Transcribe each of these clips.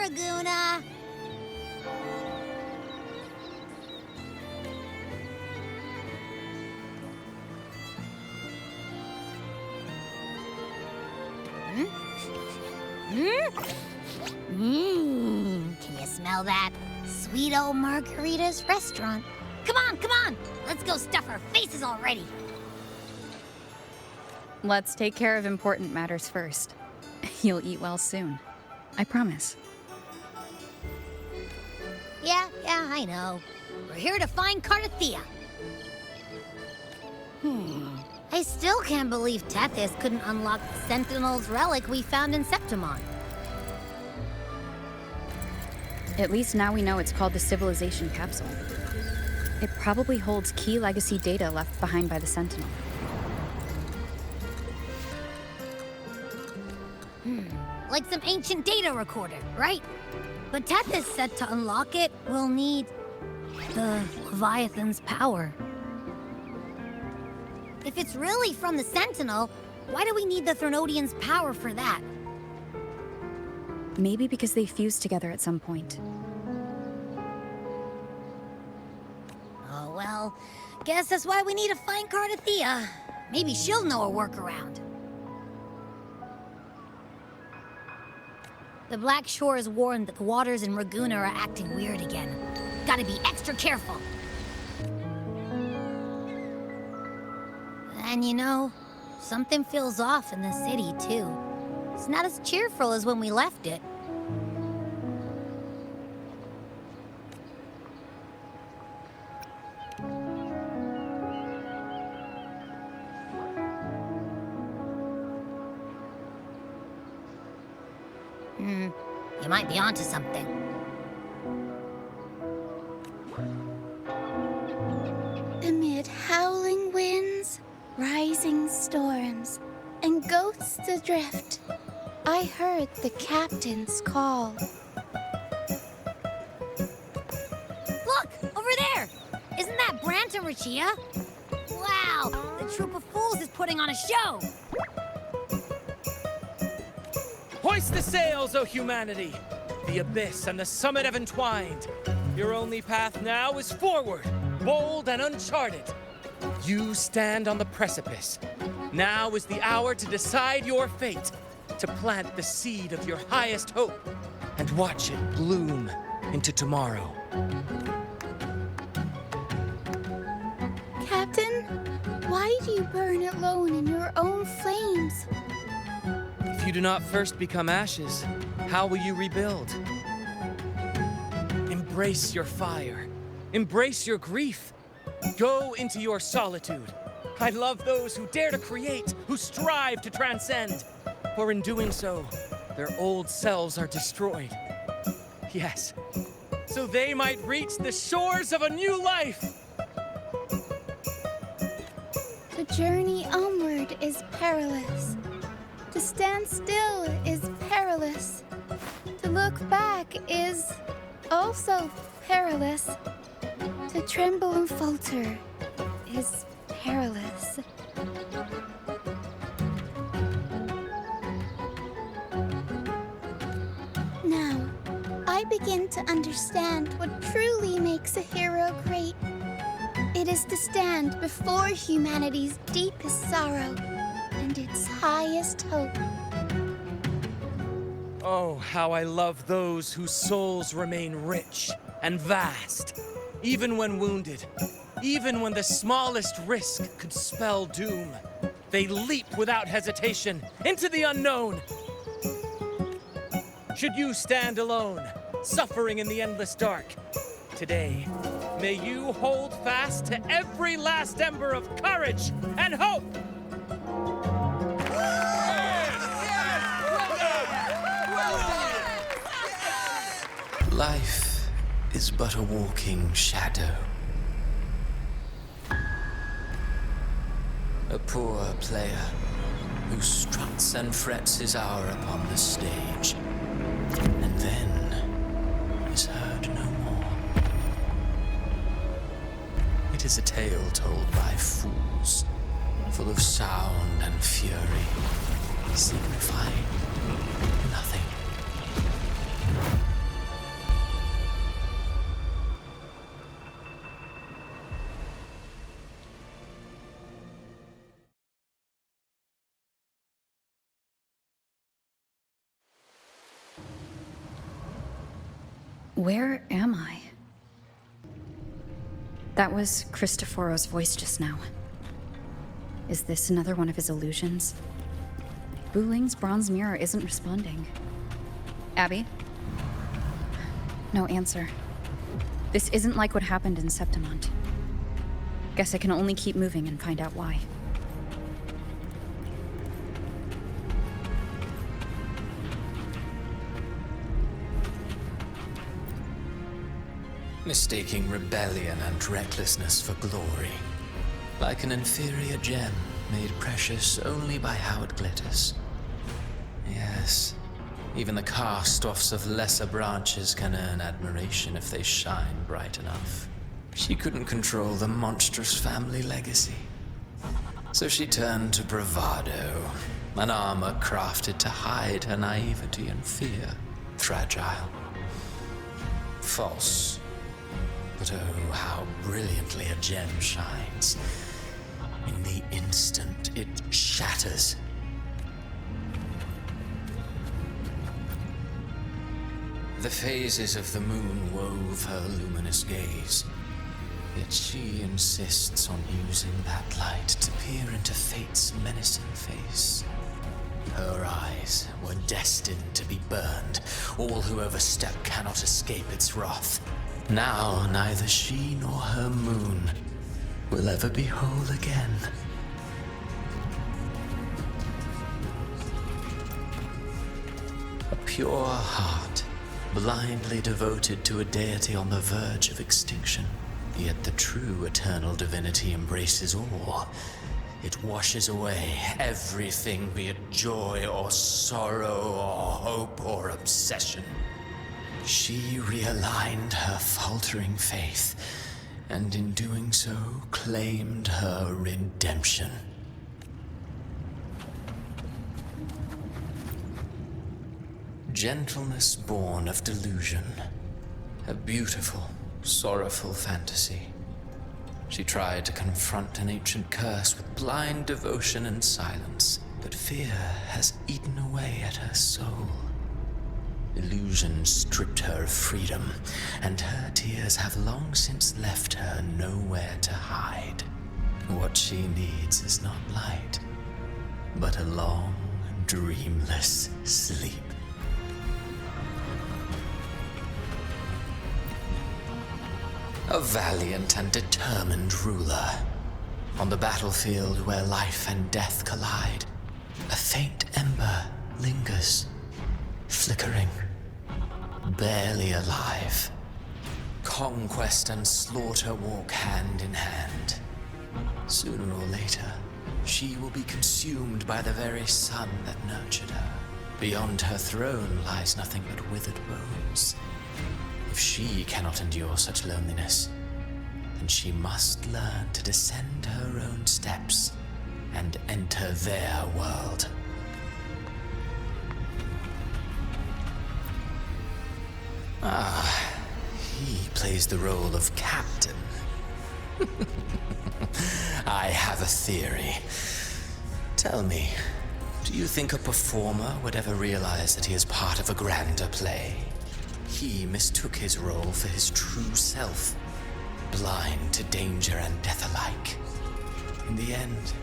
Laguna. Can you smell that? Sweet old Margarita's restaurant. Come on! Let's go stuff our faces already. Let's take care of important matters first. You'll eat well soon. I promise. Yeah, I know. We're here to find Cardathea. I still can't believe Tethys couldn't unlock the Sentinel's relic we found in Septimon. At least now we know it's called the Civilization Capsule. It probably holds key legacy data left behind by the Sentinel. Like some ancient data recorder, right? But Tethys said to unlock it, we'll need the Leviathan's power. If it's really from the Sentinel, why do we need the Threnodian's power for that? Maybe because they fused together at some point. Oh well, guess that's why we need to find Cardathea. Maybe she'll know a workaround. The Black Shore has warned that the waters in Raguna are acting weird again. Gotta be extra careful. And you know, something feels off in the city, too. It's not as cheerful as when we left it. You might be onto something. Amid howling winds, rising storms, and ghosts adrift, I heard the captain's call. Look! Over there! Isn't that Brant and Rachia? Wow! The troop of fools is putting on a show! Hoist the sails, O humanity! The abyss and the summit have entwined. Your only path now is forward, bold and uncharted. You stand on the precipice. Now is the hour to decide your fate, to plant the seed of your highest hope, and watch it bloom into tomorrow. Captain, why do you burn alone in your own flames? If you do not first become ashes, how will you rebuild? Embrace your fire. Embrace your grief. Go into your solitude. I love those who dare to create, who strive to transcend. For in doing so, their old selves are destroyed. Yes, so they might reach the shores of a new life. The journey onward is perilous. To stand still is perilous. To look back is also perilous. To tremble and falter is perilous. Now, I begin to understand what truly makes a hero great. It is to stand before humanity's deepest sorrow and its highest hope. Oh, how I love those whose souls remain rich and vast, even when wounded, even when the smallest risk could spell doom. They leap without hesitation into the unknown. Should you stand alone, suffering in the endless dark, today, may you hold fast to every last ember of courage and hope! Life is but a walking shadow. A poor player who struts and frets his hour upon the stage, and then is heard no more. It is a tale told by fools, full of sound and fury, signifying nothing. Where am I? That was Cristoforo's voice just now. Is this another one of his illusions? Buling's bronze mirror isn't responding. Abby? No answer. This isn't like what happened in Septimont. Guess I can only keep moving and find out why. Mistaking rebellion and recklessness for glory. Like an inferior gem, made precious only by how it glitters. Yes, even the cast-offs of lesser branches can earn admiration if they shine bright enough. She couldn't control the monstrous family legacy. So she turned to bravado, an armor crafted to hide her naivety and fear. Fragile. False. But oh, how brilliantly a gem shines. In the instant it shatters. The phases of the moon wove her luminous gaze. Yet she insists on using that light to peer into fate's menacing face. Her eyes were destined to be burned. All who overstep cannot escape its wrath. Now neither she nor her moon will ever be whole again. A pure heart, blindly devoted to a deity on the verge of extinction. Yet the true eternal divinity embraces all. It washes away everything, be it joy or sorrow or hope or obsession. She realigned her faltering faith, and in doing so, claimed her redemption. Gentleness born of delusion. A beautiful, sorrowful fantasy. She tried to confront an ancient curse with blind devotion and silence, but fear has eaten away at her soul. Illusion stripped her of freedom, and her tears have long since left her nowhere to hide. What she needs is not light, but a long, dreamless sleep. A valiant and determined ruler. On the battlefield where life and death collide, a faint ember lingers, flickering, barely alive. Conquest and slaughter walk hand in hand. Sooner or later, she will be consumed by the very sun that nurtured her. Beyond her throne lies nothing but withered bones. If she cannot endure such loneliness, then she must learn to descend her own steps and enter their world. Ah, he plays the role of captain. I have a theory. Tell me, do you think a performer would ever realize that he is part of a grander play? He mistook his role for his true self, blind to danger and death alike. In the end,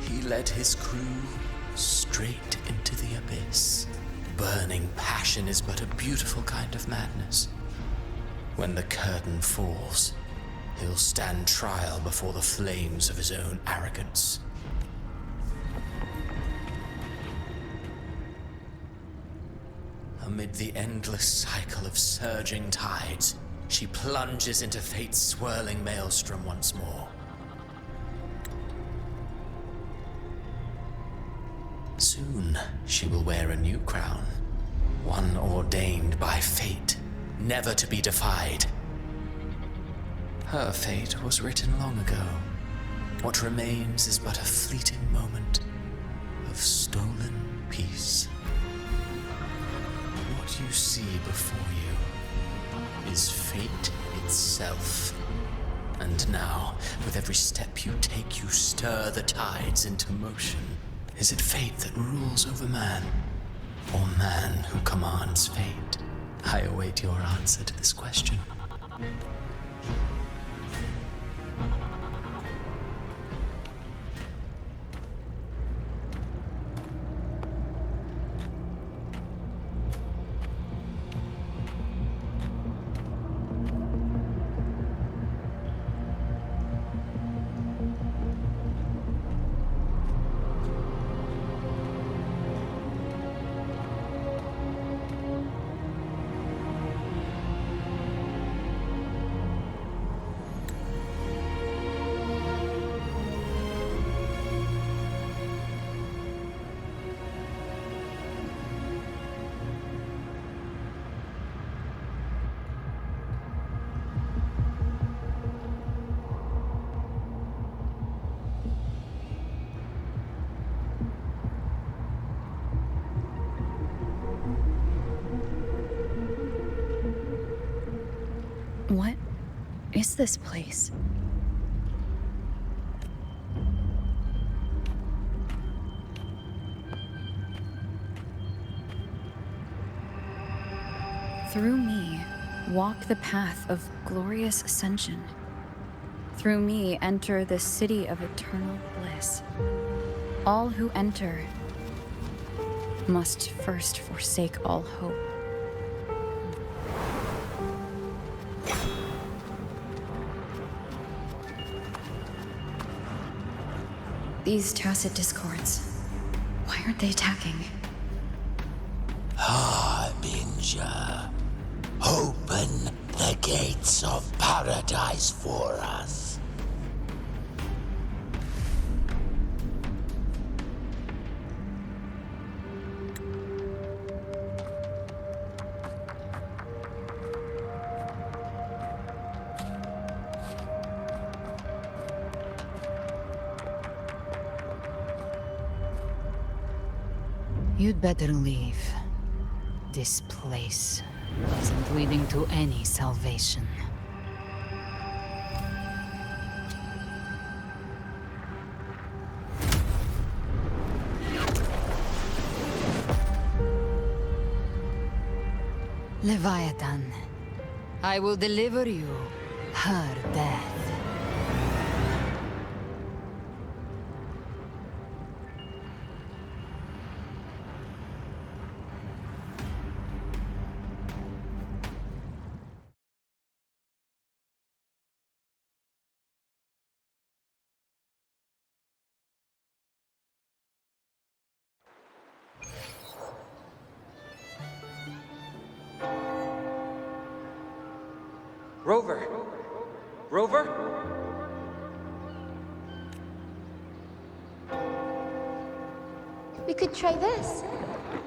he led his crew straight into the abyss. Burning passion is but a beautiful kind of madness. When the curtain falls, he'll stand trial before the flames of his own arrogance. Amid the endless cycle of surging tides, she plunges into fate's swirling maelstrom once more. Soon, she will wear a new crown, one ordained by fate, never to be defied. Her fate was written long ago. What remains is but a fleeting moment of stolen peace. What you see before you is fate itself. And now, with every step you take, you stir the tides into motion. Is it fate that rules over man, or man who commands fate? I await your answer to this question. What is this place? Through me, walk the path of glorious ascension. Through me, enter the city of eternal bliss. All who enter must first forsake all hope. These tacit discords, why aren't they attacking? Harbinger, open the gates of paradise for us. You'd better leave. This place isn't leading to any salvation. Leviathan, I will deliver you her death. Rover! Rover? We could try this.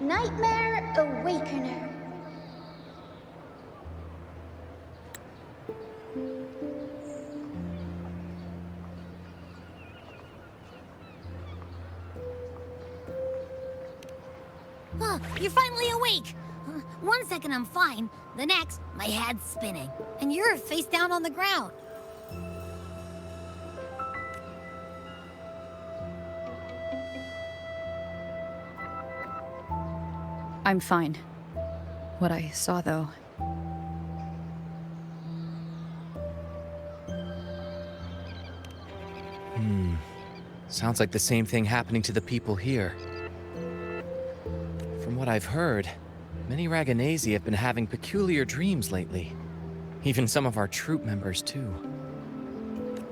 Nightmare Awakener. Oh, you're finally awake! 1 second I'm fine, the next, my head's spinning. And you're face down on the ground. I'm fine. What I saw, though. Sounds like the same thing happening to the people here. From what I've heard, many Raganesi have been having peculiar dreams lately. Even some of our troop members, too.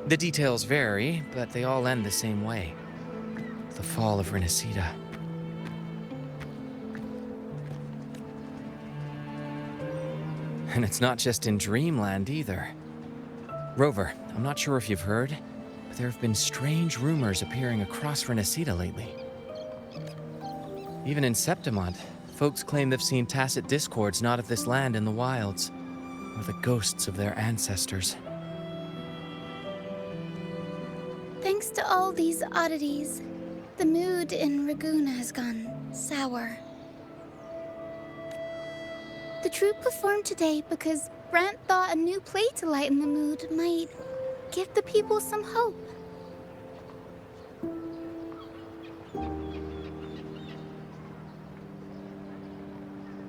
The details vary, but they all end the same way. The fall of Rinascita. And it's not just in Dreamland, either. Rover, I'm not sure if you've heard, but there have been strange rumors appearing across Rinascita lately. Even in Septimont, folks claim they've seen tacit discords not of this land in the wilds, or the ghosts of their ancestors. Thanks to all these oddities, the mood in Raguna has gone sour. The troupe performed today because Brant thought a new play to lighten the mood might give the people some hope.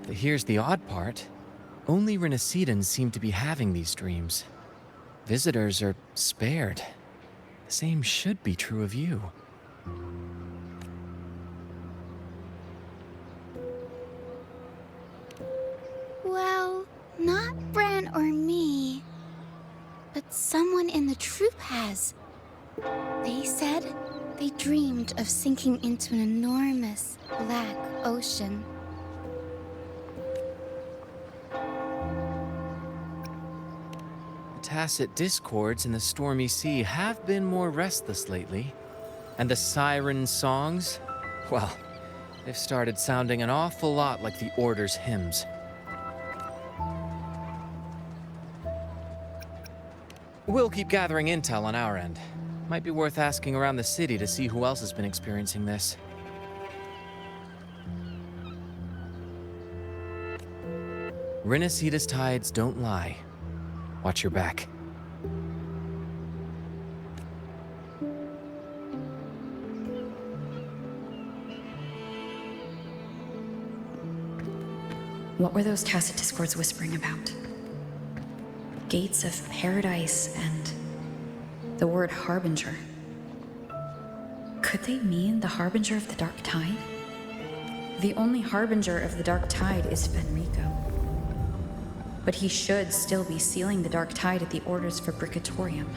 But here's the odd part. Only Rinascitans seem to be having these dreams. Visitors are spared. The same should be true of you. Well, not Bran or me, but someone in the troop has. They said they dreamed of sinking into an enormous black ocean. The tacit discords in the stormy sea have been more restless lately. And the siren songs? Well, they've started sounding an awful lot like the Order's hymns. We'll keep gathering intel on our end. Might be worth asking around the city to see who else has been experiencing this. Rinascita's tides don't lie. Watch your back. What were those tacit discords whispering about? Gates of paradise and the word harbinger. Could they mean the harbinger of the dark tide? The only harbinger of the dark tide is Fenrico. But he should still be sealing the dark tide at the orders for Bricatorium.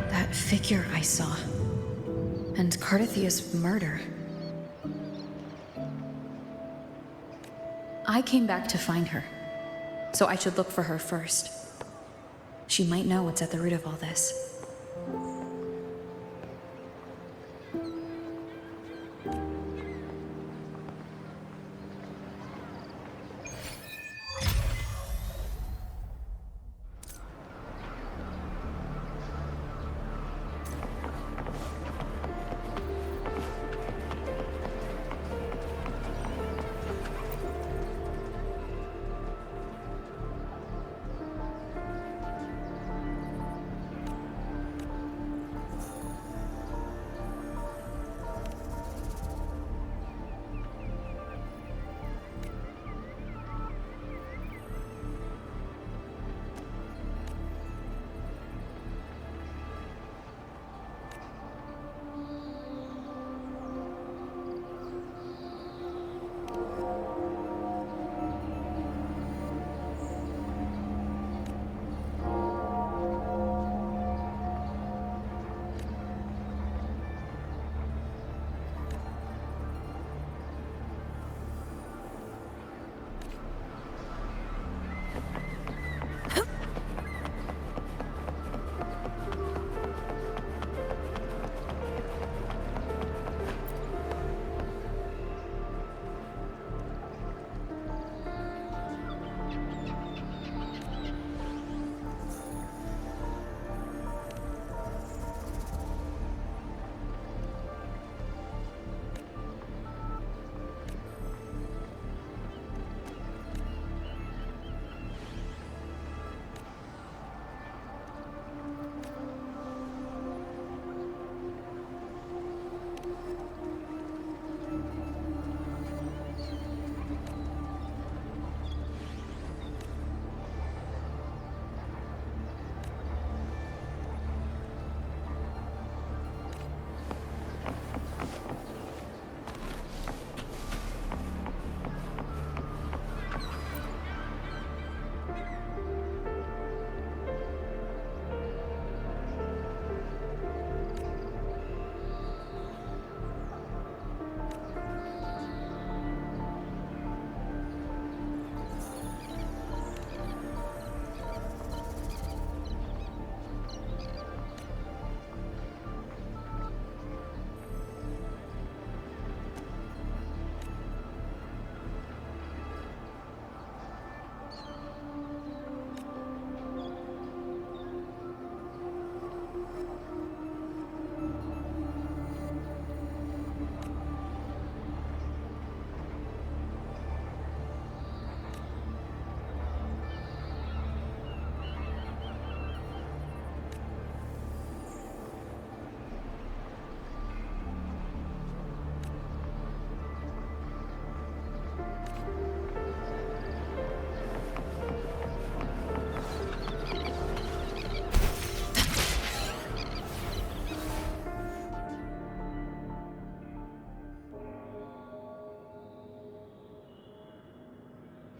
That figure I saw. And Cardathia's murder. I came back to find her, so I should look for her first. She might know what's at the root of all this.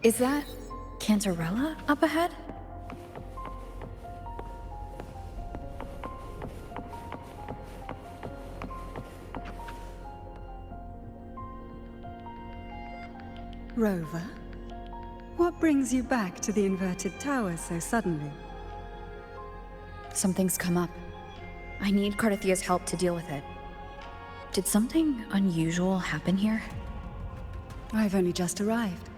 Is that Cantarella up ahead? Rover, what brings you back to the inverted tower so suddenly? Something's come up. I need Cardathia's help to deal with it. Did something unusual happen here? I've only just arrived.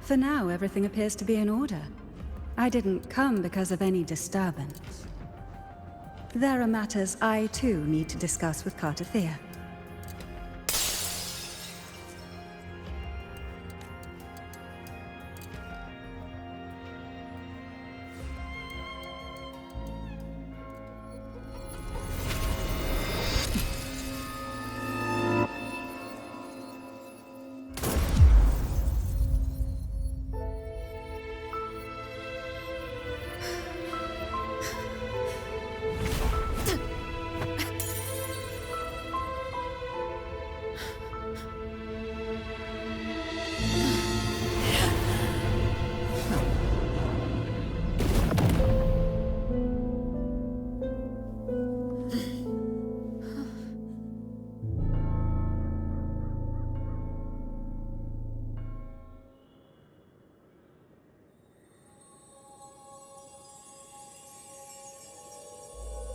For now, everything appears to be in order. I didn't come because of any disturbance. There are matters I too need to discuss with Cardathia.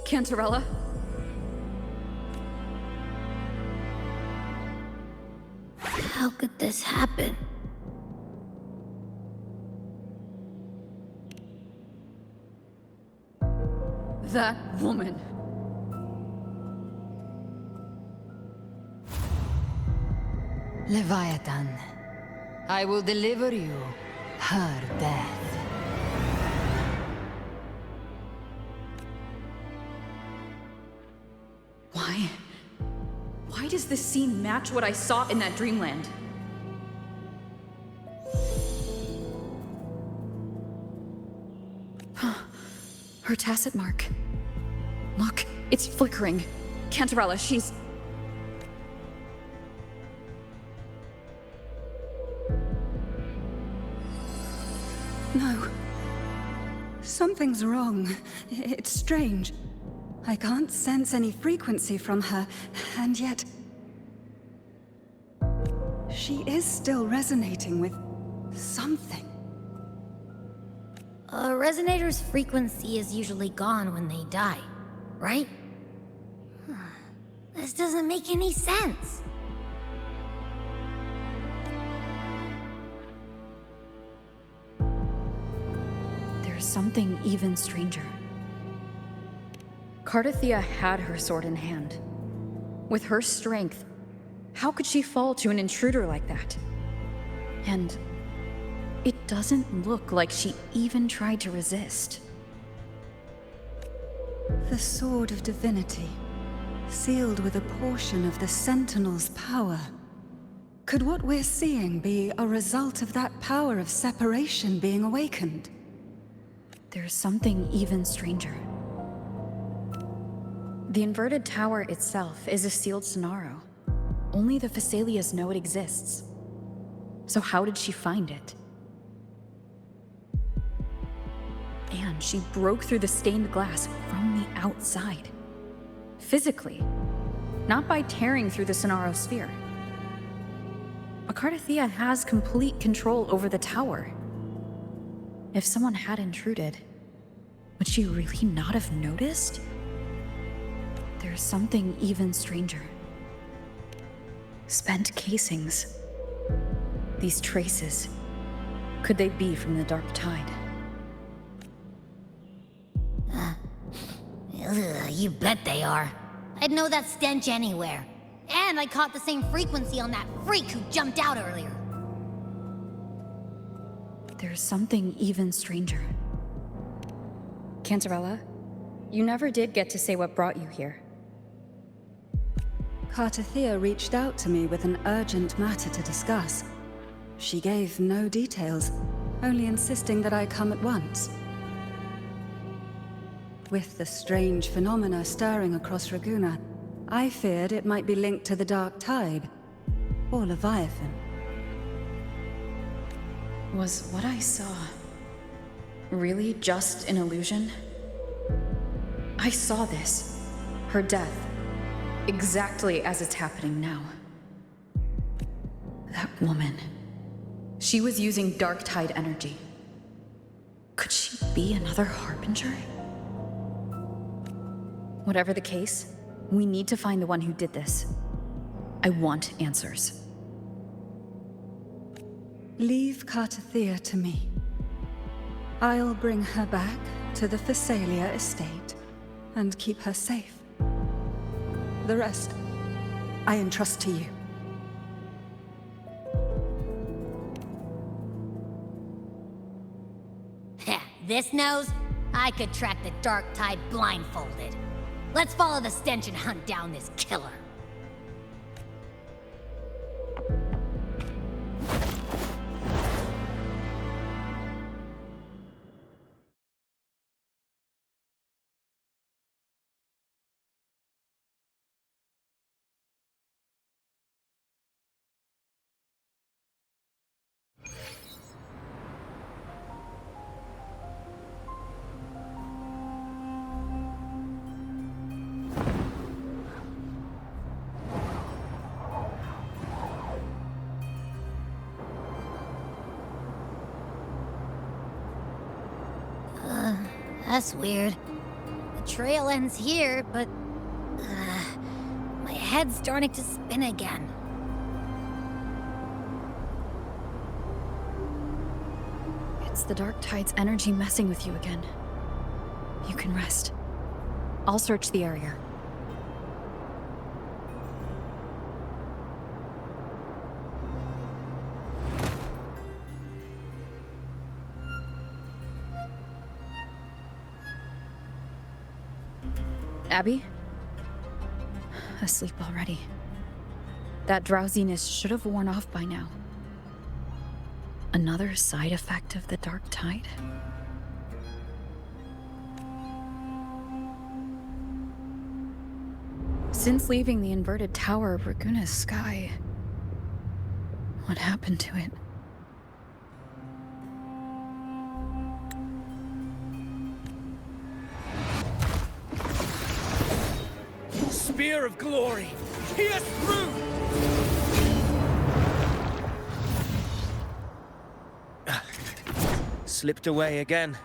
Cantarella? How could this happen? That woman. Leviathan, I will deliver you her death. Why does this scene match what I saw in that dreamland? Her tacit mark. Look, it's flickering. Cantarella, she's... No. Something's wrong. It's strange. I can't sense any frequency from her, and yet... she is still resonating with something. A resonator's frequency is usually gone when they die, right? This doesn't make any sense. There's something even stranger. Cardathia had her sword in hand. With her strength, how could she fall to an intruder like that? And it doesn't look like she even tried to resist. The Sword of Divinity, sealed with a portion of the Sentinel's power. Could what we're seeing be a result of that power of separation being awakened? There's something even stranger. The inverted tower itself is a sealed Sonaro. Only the Phasalias know it exists. So how did she find it? And she broke through the stained glass from the outside. Physically. Not by tearing through the Sonaro sphere. Cardathia has complete control over the tower. If someone had intruded, would she really not have noticed? There's something even stranger. Spent casings. These traces. Could they be from the Dark Tide? You bet they are. I'd know that stench anywhere. And I caught the same frequency on that freak who jumped out earlier. There's something even stranger. Cantarella, you never did get to say what brought you here. Cardathia reached out to me with an urgent matter to discuss. She gave no details, only insisting that I come at once. With the strange phenomena stirring across Raguna, I feared it might be linked to the Dark Tide, or Leviathan. Was what I saw really just an illusion? I saw this, her death, exactly as it's happening now. That woman, she was using dark tide energy. Could she be another harbinger? Whatever the case, we need to find the one who did this. I want answers. Leave Cartathea to me. I'll bring her back to the Phasalia estate and keep her safe. The rest, I entrust to you. This nose? I could track the dark tide blindfolded. Let's follow the stench and hunt down this killer. That's weird. The trail ends here, but... my head's starting to spin again. It's the dark tide's energy messing with you again. You can rest. I'll search the area. Abby? Asleep already. That drowsiness should have worn off by now. Another side effect of the dark tide? Since leaving the inverted tower of Raguna's sky, what happened to it? Spear of glory! Pierce through! Slipped away again.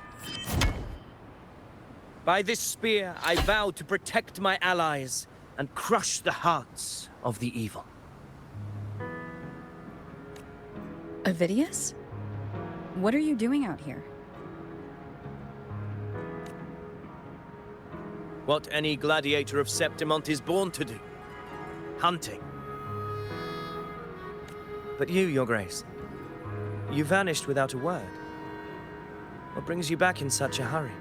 By this spear, I vow to protect my allies and crush the hearts of the evil. Avidius? What are you doing out here? What any gladiator of Septimont is born to do. Hunting. But you, Your Grace, you vanished without a word. What brings you back in such a hurry?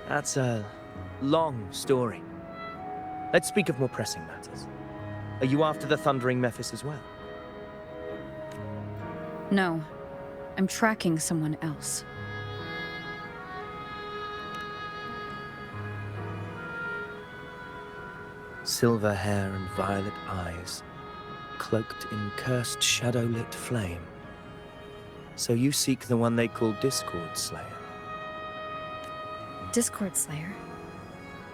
That's a long story. Let's speak of more pressing matters. Are you after the Thundering Mephis as well? No. I'm tracking someone else. Silver hair and violet eyes, cloaked in cursed shadow-lit flame. So you seek the one they call Discord Slayer. Discord Slayer?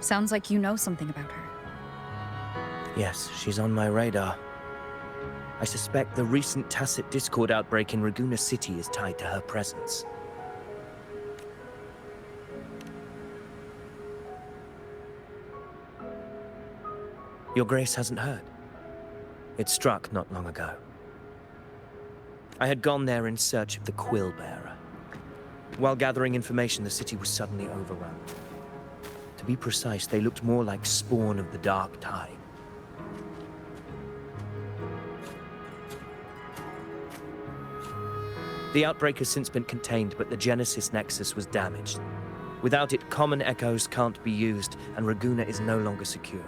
Sounds like you know something about her. Yes, she's on my radar. I suspect the recent tacit Discord outbreak in Raguna City is tied to her presence. Your Grace hasn't heard. It struck not long ago. I had gone there in search of the Quill Bearer. While gathering information, the city was suddenly overrun. To be precise, they looked more like spawn of the Dark Tide. The outbreak has since been contained, but the Genesis Nexus was damaged. Without it, common echoes can't be used, and Raguna is no longer secure.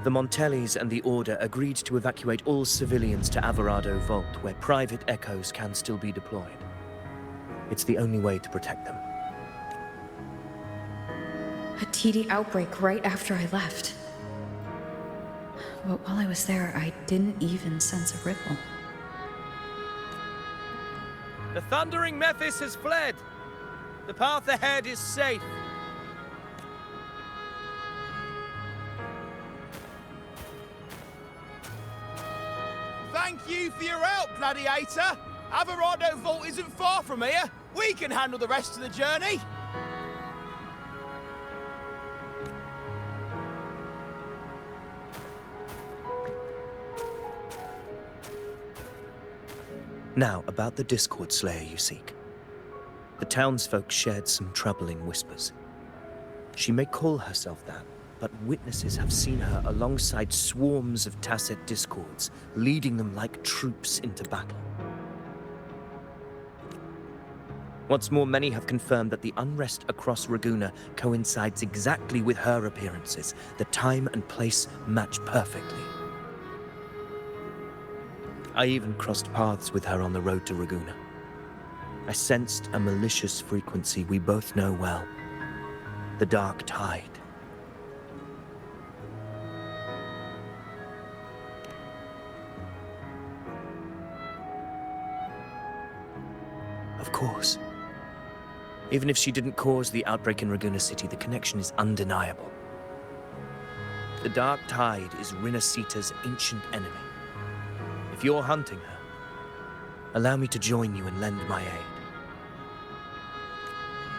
The Montellis and the Order agreed to evacuate all civilians to Averado Vault, where private echoes can still be deployed. It's the only way to protect them. A TD outbreak right after I left. But while I was there, I didn't even sense a ripple. The thundering Mephis has fled. The path ahead is safe. Thank you for your help, Gladiator. Averado Vault isn't far from here. We can handle the rest of the journey. Now, about the Discord Slayer you seek. The townsfolk shared some troubling whispers. She may call herself that, but witnesses have seen her alongside swarms of Tacet Discords, leading them like troops into battle. What's more, many have confirmed that the unrest across Raguna coincides exactly with her appearances. The time and place match perfectly. I even crossed paths with her on the road to Raguna. I sensed a malicious frequency we both know well. The Dark Tide. Of course. Even if she didn't cause the outbreak in Raguna City, the connection is undeniable. The Dark Tide is Rinascita's ancient enemy. If you're hunting her, allow me to join you and lend my aid.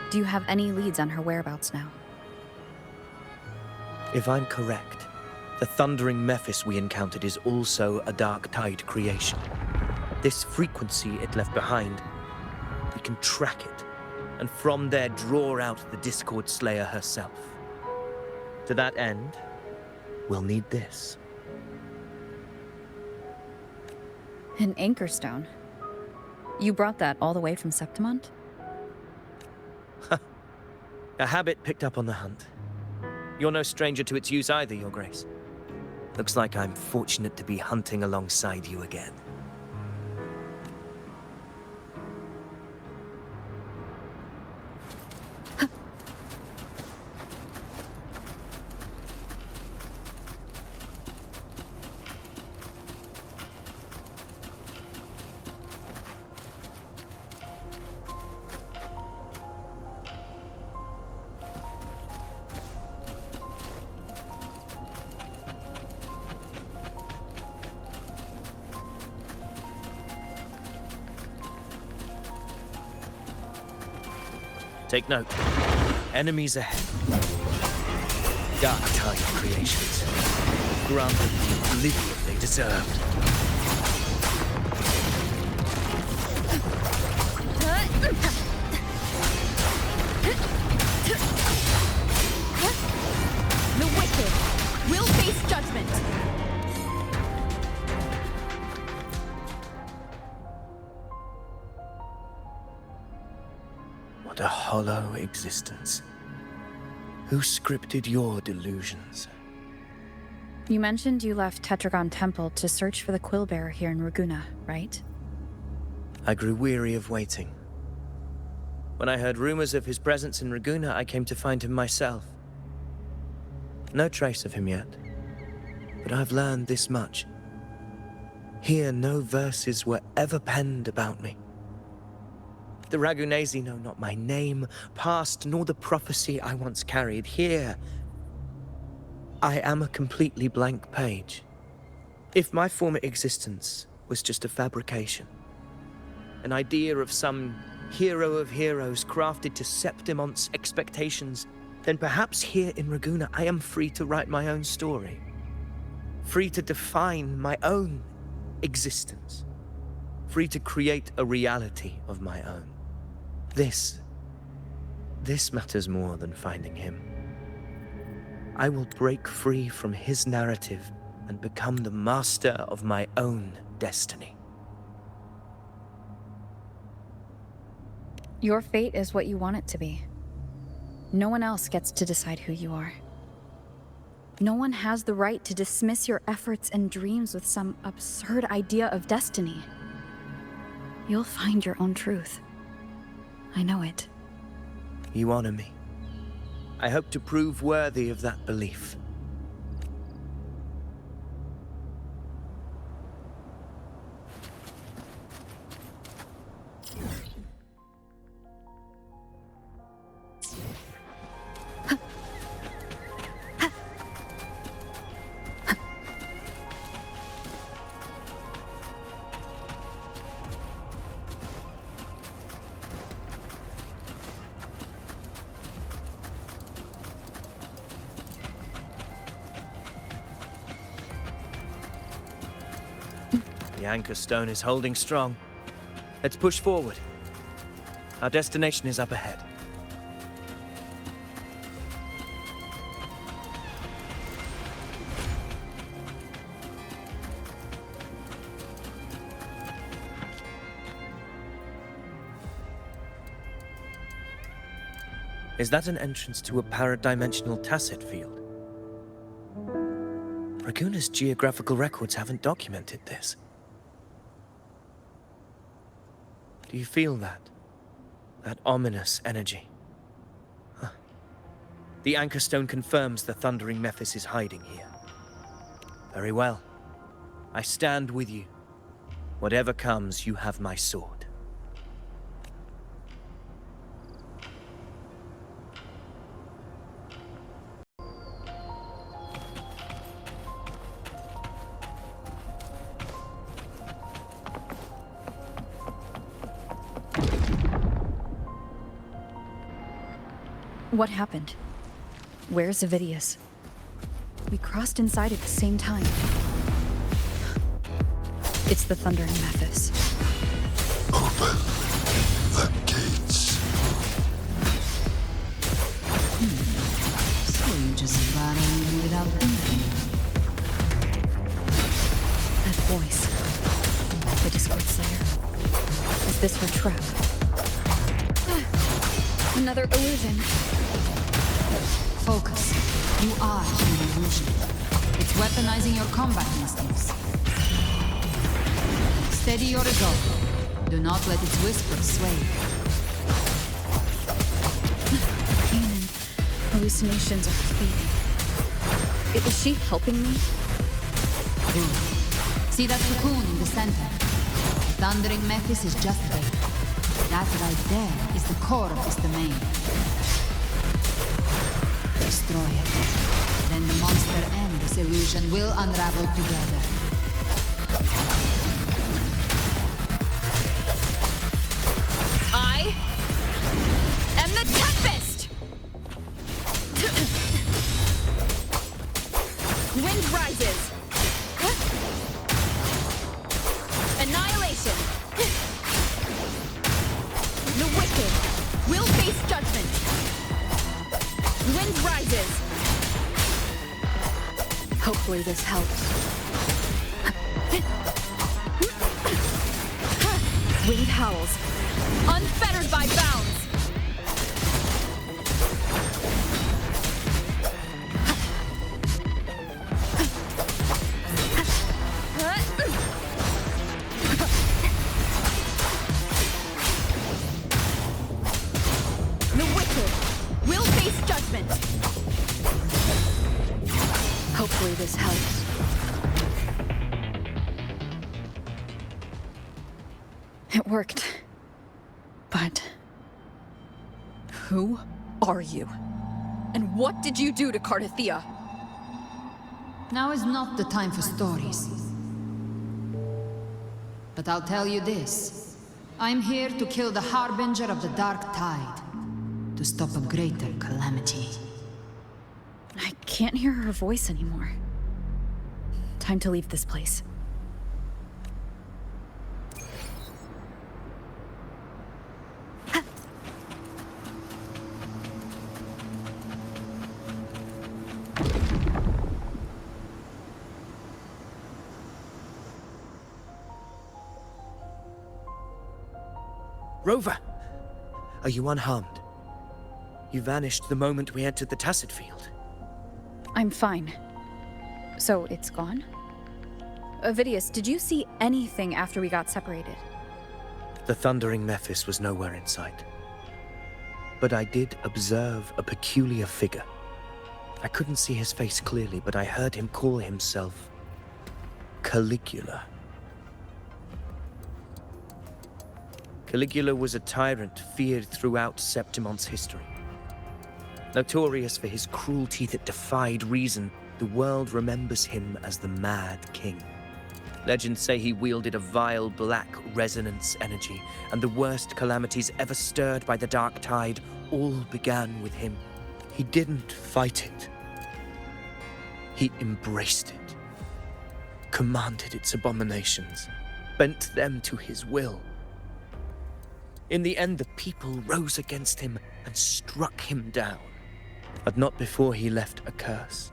Do you have any leads on her whereabouts now? If I'm correct, the thundering Mephis we encountered is also a Dark Tide creation. This frequency it left behind, we can track it, and from there draw out the Discord Slayer herself. To that end, we'll need this. An anchor stone. You brought that all the way from Septimont? A habit picked up on the hunt. You're no stranger to its use either, Your Grace. Looks like I'm fortunate to be hunting alongside you again. Take note. Enemies ahead. Dark Tide creations. Grant them the oblivion they deserved. The wicked will face judgment. What a hollow existence. Who scripted your delusions? You mentioned you left Tetragon Temple to search for the Quillbearer here in Raguna, right? I grew weary of waiting. When I heard rumors of his presence in Raguna, I came to find him myself. No trace of him yet, but I've learned this much. Here, no verses were ever penned about me. The Ragunesi know not my name, past, nor the prophecy I once carried. Here, I am a completely blank page. If my former existence was just a fabrication, an idea of some hero of heroes crafted to Septimont's expectations, then perhaps here in Raguna I am free to write my own story. Free to define my own existence. Free to create a reality of my own. This matters more than finding him. I will break free from his narrative and become the master of my own destiny. Your fate is what you want it to be. No one else gets to decide who you are. No one has the right to dismiss your efforts and dreams with some absurd idea of destiny. You'll find your own truth. I know it. You honor me. I hope to prove worthy of that belief. The anchor stone is holding strong. Let's push forward. Our destination is up ahead. Is that an entrance to a paradimensional tacit field? Raguna's geographical records haven't documented this. Do you feel that? That ominous energy? Huh. The anchor stone confirms the thundering Mephis is hiding here. Very well. I stand with you. Whatever comes, you have my sword. What happened? Where's Avidius? We crossed inside at the same time. It's the Thundering Mephis. Open the gates. So you just battling without thinking. That voice. The Discord Slayer. Is this her trap? Another illusion. Focus. You are an illusion. It's weaponizing your combat instincts. Steady your resolve. Do not let its whispers sway. Pain and hallucinations are fading. Is she helping me? Good. See that cocoon in the center? The Thundering Mephis is just there. That right there is the core of this domain. Destroy it. Then the monster and this illusion will unravel together. I am the Tempest! Wind rises. Annihilation. The wicked will face judgment. Wind rises. Hopefully this helps. Wind howls, unfettered by bounds. The wicked will face judgment. Hopefully this helps. It worked. But who are you? And what did you do to Cardathia? Now is not the time for stories. But I'll tell you this. I'm here to kill the Harbinger of the Dark Tide. To stop a greater calamity. I can't hear her voice anymore. Time to leave this place. Rover! Are you unharmed? You vanished the moment we entered the Tacit Field. I'm fine. So it's gone? Avidius, did you see anything after we got separated? The Thundering Mephis was nowhere in sight. but I did observe a peculiar figure. I couldn't see his face clearly, but I heard him call himself Caligula. Caligula was a tyrant feared throughout Septimon's history. Notorious for his cruelty that defied reason, the world remembers him as the Mad King. Legends say he wielded a vile black resonance energy, and the worst calamities ever stirred by the Dark Tide all began with him. He didn't fight it. He embraced it, commanded its abominations, bent them to his will. In the end, the people rose against him and struck him down, but not before he left a curse.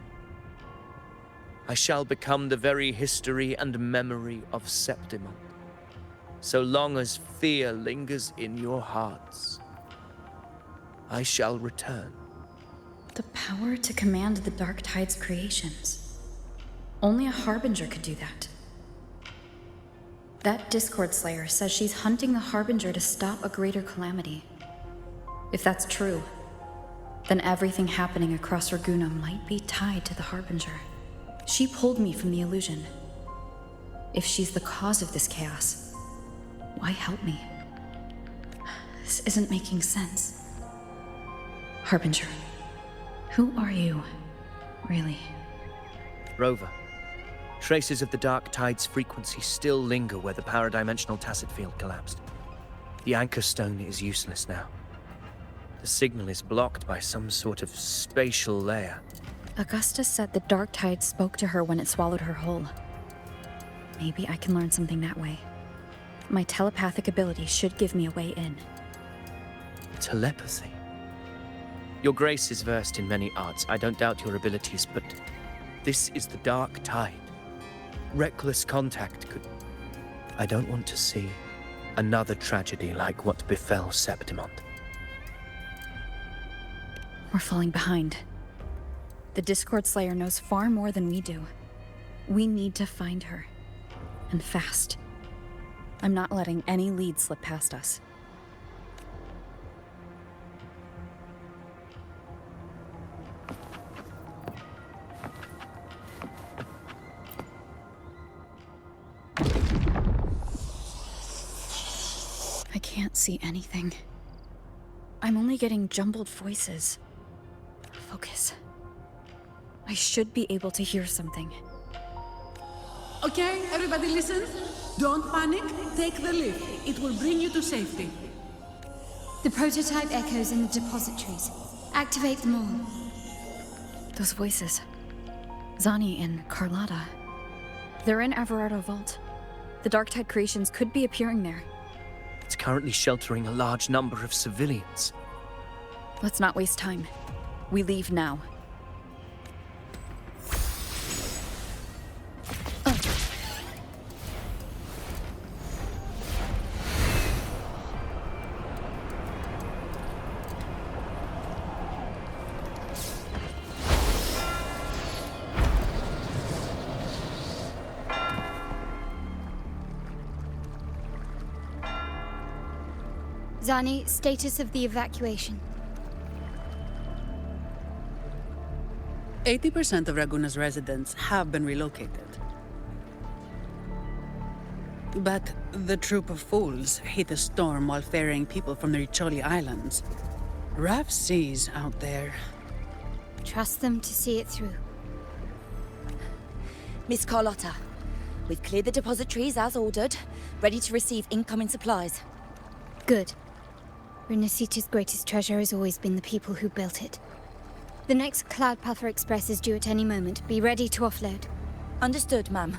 I shall become the very history and memory of Septimon, so long as fear lingers in your hearts. I shall return. The power to command the Dark Tide's creations. Only a Harbinger could do that. That Discord Slayer says she's hunting the Harbinger to stop a greater calamity. If that's true, then everything happening across Raguna might be tied to the Harbinger. She pulled me from the illusion. If she's the cause of this chaos, why help me? This isn't making sense. Harbinger, who are you, really? Rover, traces of the Dark Tide's frequency still linger where the paradimensional tacit field collapsed. The anchor stone is useless now. The signal is blocked by some sort of spatial layer. Augusta said the Dark Tide spoke to her when it swallowed her whole. Maybe I can learn something that way. My telepathic ability should give me a way in. Telepathy? Your Grace is versed in many arts. I don't doubt your abilities, but this is the Dark Tide. Reckless contact could... I don't want to see another tragedy like what befell Septimon. We're falling behind. The Discord Slayer knows far more than we do. We need to find her. And fast. I'm not letting any lead slip past us. I can't see anything. I'm only getting jumbled voices. Focus. I should be able to hear something. Okay, everybody listen. Don't panic. Take the lift. It will bring you to safety. The prototype echoes in the depositories. Activate them all. Those voices. Zani and Carlotta. They're in Everardo Vault. The Dark Tide creations could be appearing there. It's currently sheltering a large number of civilians. Let's not waste time. We leave now. Zani, status of the evacuation. 80% of Raguna's residents have been relocated. But the troop of fools hit a storm while ferrying people from the Riccioli Islands. Rough seas out there. Trust them to see it through. Miss Carlotta, we've cleared the depositories as ordered, ready to receive incoming supplies. Good. Rinascita's greatest treasure has always been the people who built it. The next Cloudpuffer Express is due at any moment. Be ready to offload. Understood, ma'am.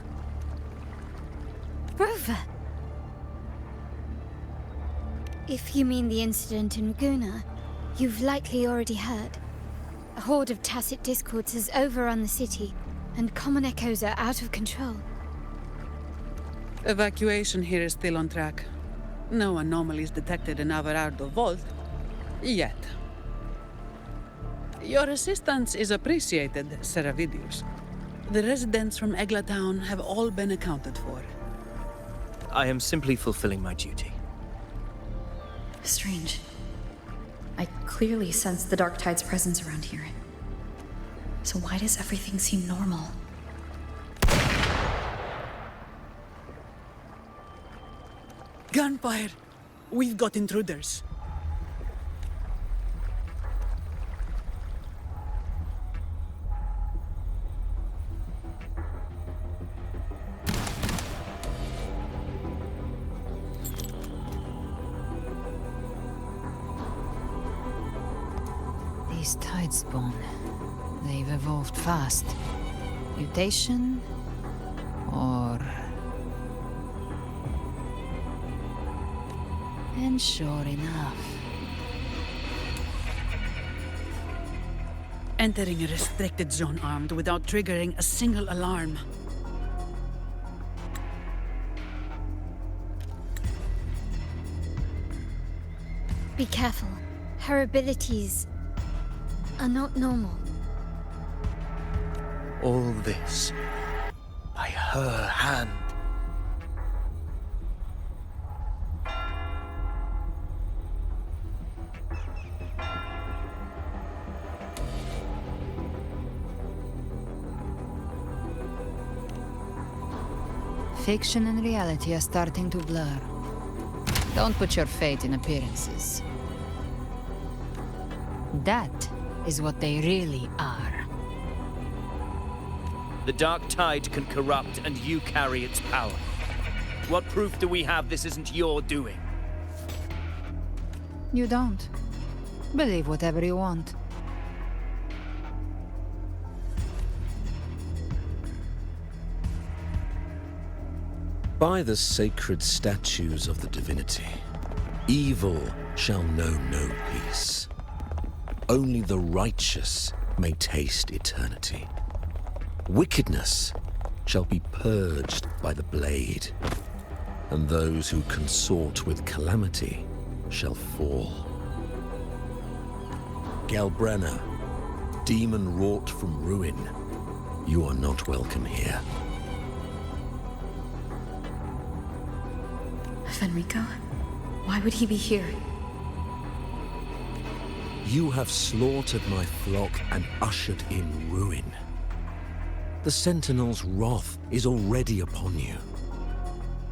Rover! If you mean the incident in Raguna, you've likely already heard. A horde of tacit discords has overrun the city, and common echoes are out of control. Evacuation here is still on track. No anomalies detected in Everardo Vault. Yet. Your assistance is appreciated, Seravidius. The residents from Eglatown have all been accounted for. I am simply fulfilling my duty. Strange. I clearly sense the Dark Tide's presence around here. So why does everything seem normal? Gunfire! We've got intruders. These Tidespawn, they've evolved fast. Mutation? Or... And sure enough... Entering a restricted zone armed without triggering a single alarm. Be careful. Her abilities are not normal. All this by her hand. Fiction and reality are starting to blur. Don't put your faith in appearances. That is what they really are. The Dark Tide can corrupt, and you carry its power. What proof do we have this isn't your doing? You don't. Believe whatever you want. By the sacred statues of the divinity, evil shall know no peace. Only the righteous may taste eternity. Wickedness shall be purged by the blade, and those who consort with calamity shall fall. Galbrenna, demon wrought from ruin, you are not welcome here. Fenrico? Why would he be here? You have slaughtered my flock and ushered in ruin. The Sentinel's wrath is already upon you.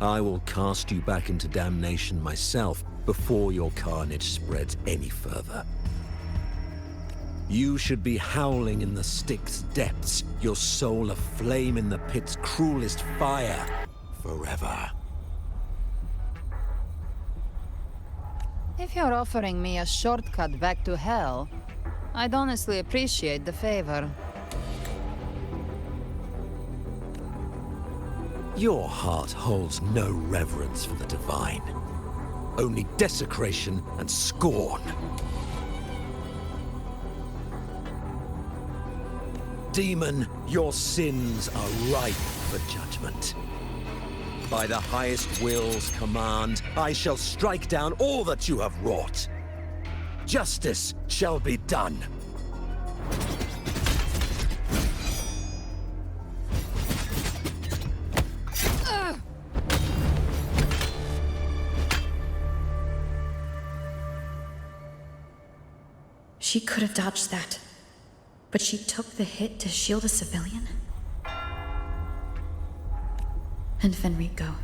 I will cast you back into damnation myself before your carnage spreads any further. You should be howling in the Styx's depths, your soul aflame in the pit's cruelest fire, forever. If you're offering me a shortcut back to hell, I'd honestly appreciate the favor. Your heart holds no reverence for the divine. Only desecration and scorn. Demon, your sins are ripe for judgment. By the highest will's command, I shall strike down all that you have wrought. Justice shall be done. She could have dodged that, but she took the hit to shield a civilian? And Fenrico,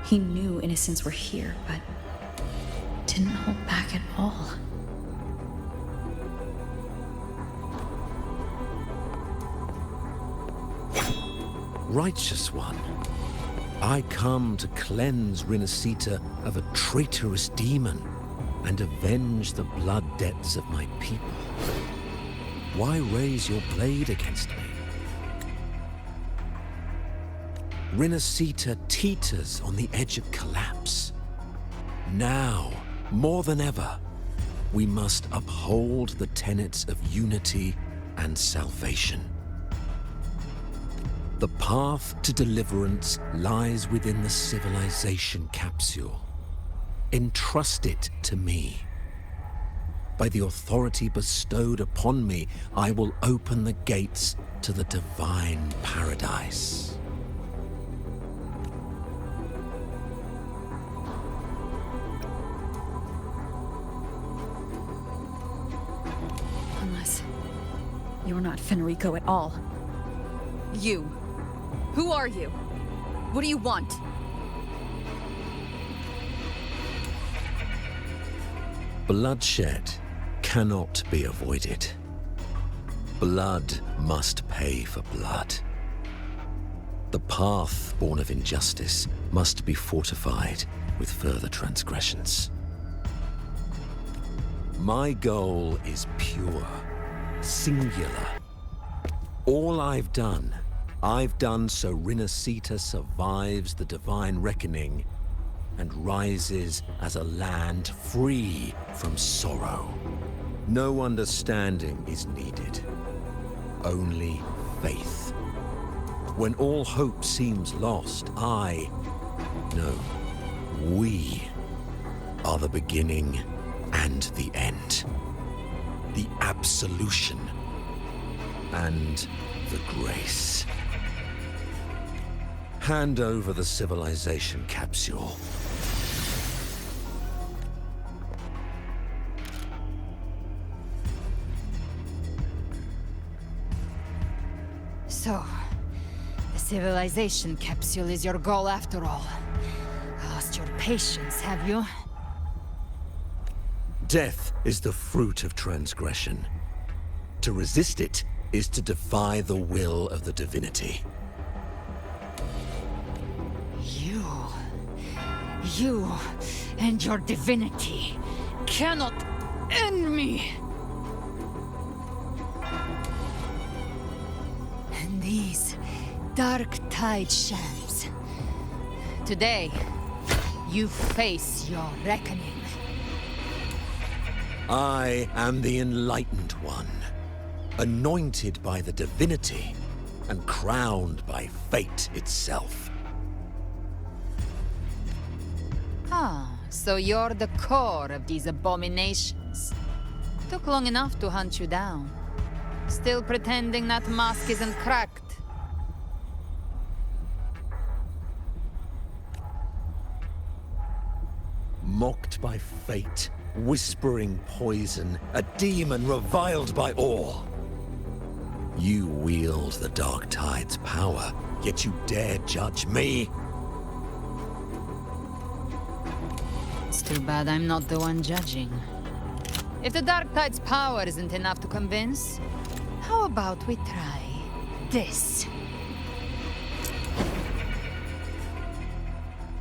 he knew innocents were here, but didn't hold back at all. Righteous one, I come to cleanse Rinascita of a traitorous demon and avenge the blood debts of my people. Why raise your blade against me? Rinascita teeters on the edge of collapse. Now, more than ever, we must uphold the tenets of unity and salvation. The path to deliverance lies within the civilization capsule. Entrust it to me. By the authority bestowed upon me, I will open the gates to the divine paradise. this. You're not Fenrico at all. You. Who are you? What do you want? Bloodshed cannot be avoided. Blood must pay for blood. The path born of injustice must be fortified with further transgressions. My goal is pure, singular. All I've done so Rinascita survives the divine reckoning and rises as a land free from sorrow. No understanding is needed, only faith. When all hope seems lost, we are the beginning and the end. The absolution and the grace. Hand over the civilization capsule. So, the civilization capsule is your goal after all. Lost your patience, have you? Death is the fruit of transgression. To resist it is to defy the will of the divinity. You and your divinity cannot end me! And these dark tide shams. Today, you face your reckoning. I am the Enlightened One, anointed by the divinity and crowned by fate itself. Ah, so you're the core of these abominations. Took long enough to hunt you down. Still pretending that mask isn't cracked. Mocked by fate, whispering poison, a demon reviled by all. You wield the Dark Tide's power, yet you dare judge me? It's too bad I'm not the one judging. If the Dark Tide's power isn't enough to convince, how about we try this?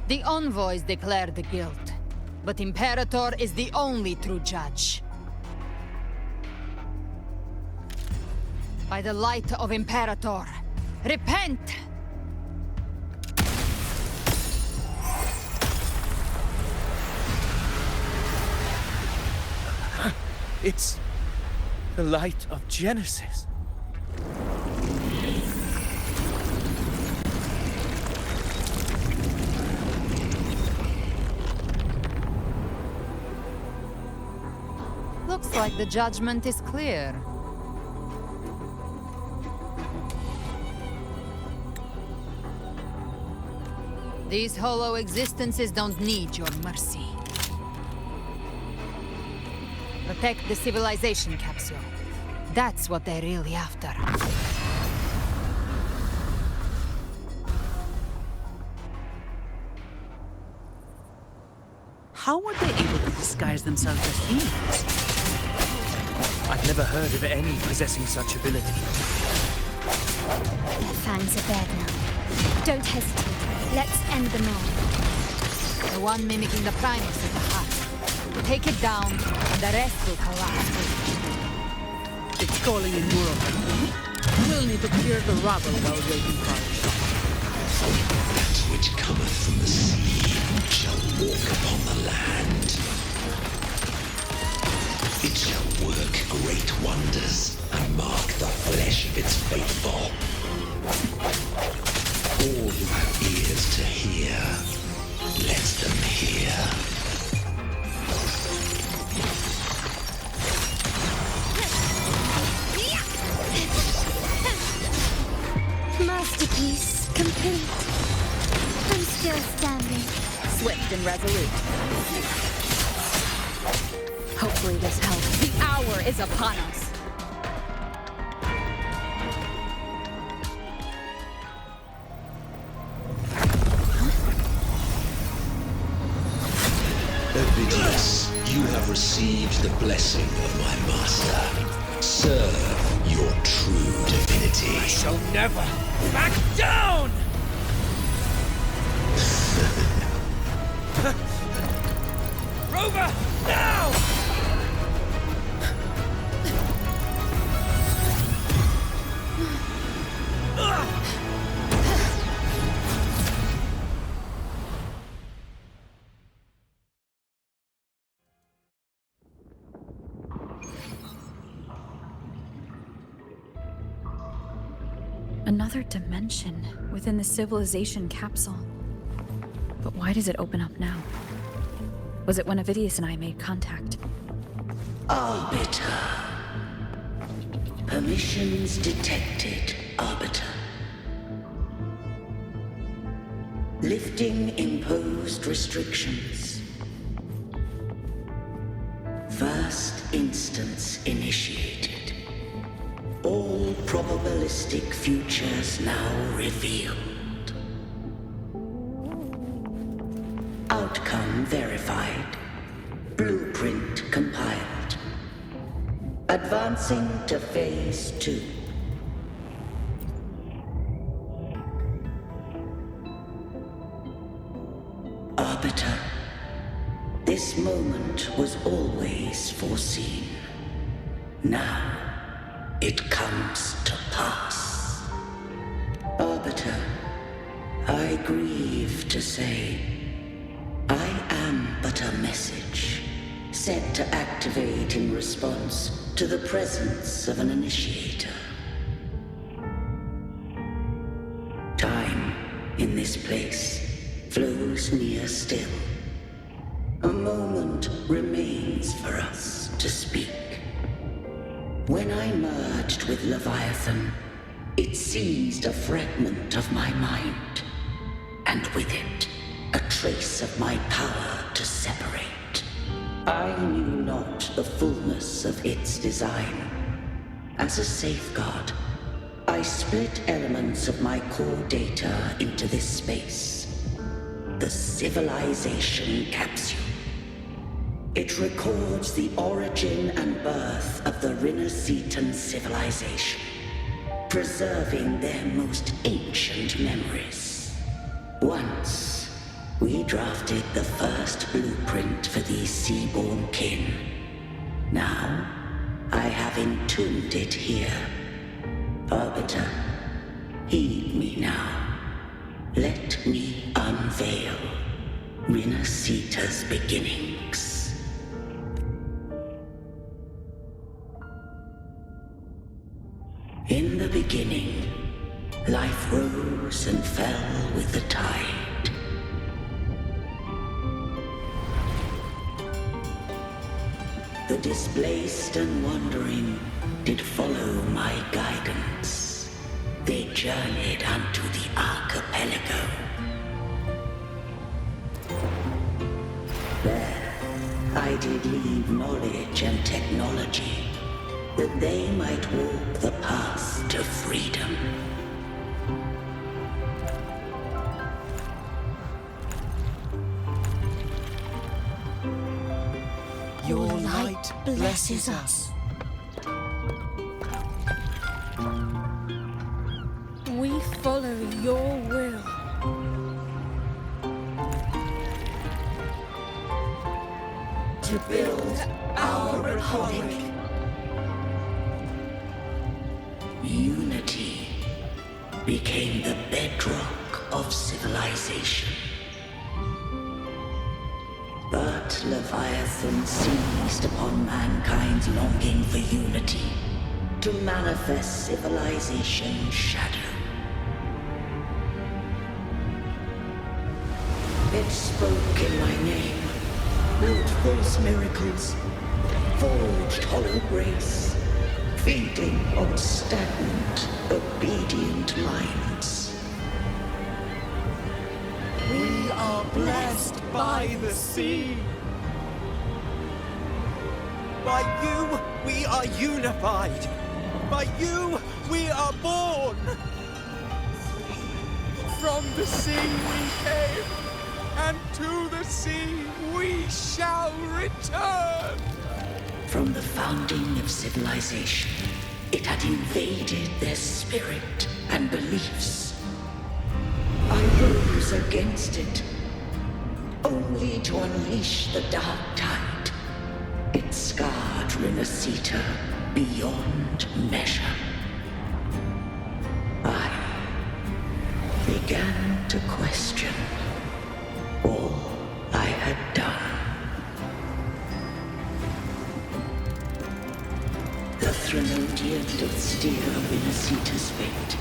The envoys declare the guilt, but Imperator is the only true judge. By the light of Imperator, repent! It's the light of Genesis. Looks like the judgment is clear. These hollow existences don't need your mercy. Protect the civilization capsule. That's what they're really after. How were they able to disguise themselves as humans? I've never heard of any possessing such ability. Their fangs are bared now. Don't hesitate. Let's end them all. The one mimicking the Primus is the heart. Take it down, and the rest will collapse. It's calling in more of them. We'll need to clear the rubble while waiting for it. That which cometh from the sea shall walk upon the land. It shall work great wonders and mark the flesh of its faithful. All who have ears to hear, let them hear. Masterpiece complete. I'm still standing. Swift and resolute. Hopefully this helps. The hour is upon us. have received the blessing of my master. Serve your true divinity. I shall never back down! Rover, now! Another dimension within the civilization capsule. But why does it open up now? Was it when Avidius and I made contact? Arbiter. Permissions detected, Arbiter. Lifting imposed restrictions. First instance initiated. All probabilistic futures now revealed. Outcome verified. Blueprint compiled. Advancing to phase 2. Arbiter, this moment was always foreseen. Now, it comes to pass. Arbiter, I grieve to say, I am but a message, set to activate in response to the presence of an initiator. Time, in this place, flows near still. A moment remains for us to speak. When I merged with Leviathan, it seized a fragment of my mind, and with it, a trace of my power to separate. I knew not the fullness of its design. As a safeguard, I split elements of my core data into this space, the civilization capsule. It records the origin and birth of the Rinascitan civilization, preserving their most ancient memories. Once, we drafted the first blueprint for these seaborn kin. Now, I have entombed it here. Arbiter, heed me now. Let me unveil Rinascita's beginnings. In the beginning, life rose and fell with the tide. The displaced and wandering did follow my guidance. They journeyed unto the archipelago. There, I did leave knowledge and technology, that they might walk the path to freedom. Your light blesses us. We follow your will. To build our republic. Unity became the bedrock of civilization. But Leviathan seized upon mankind's longing for unity to manifest civilization's shadow. It spoke in my name, wrought false miracles, forged hollow grace, feeding on stagnant, obedient minds. We are blessed by the sea. By you, we are unified. By you, we are born. From the sea we came. and to the sea we shall return. From the founding of civilization, it had invaded their spirit and beliefs. I rose against it, only to unleash the dark tide. It scarred Rinascita beyond measure. I began to question all I had done. The Threnodian doth steer Rinascita's fate.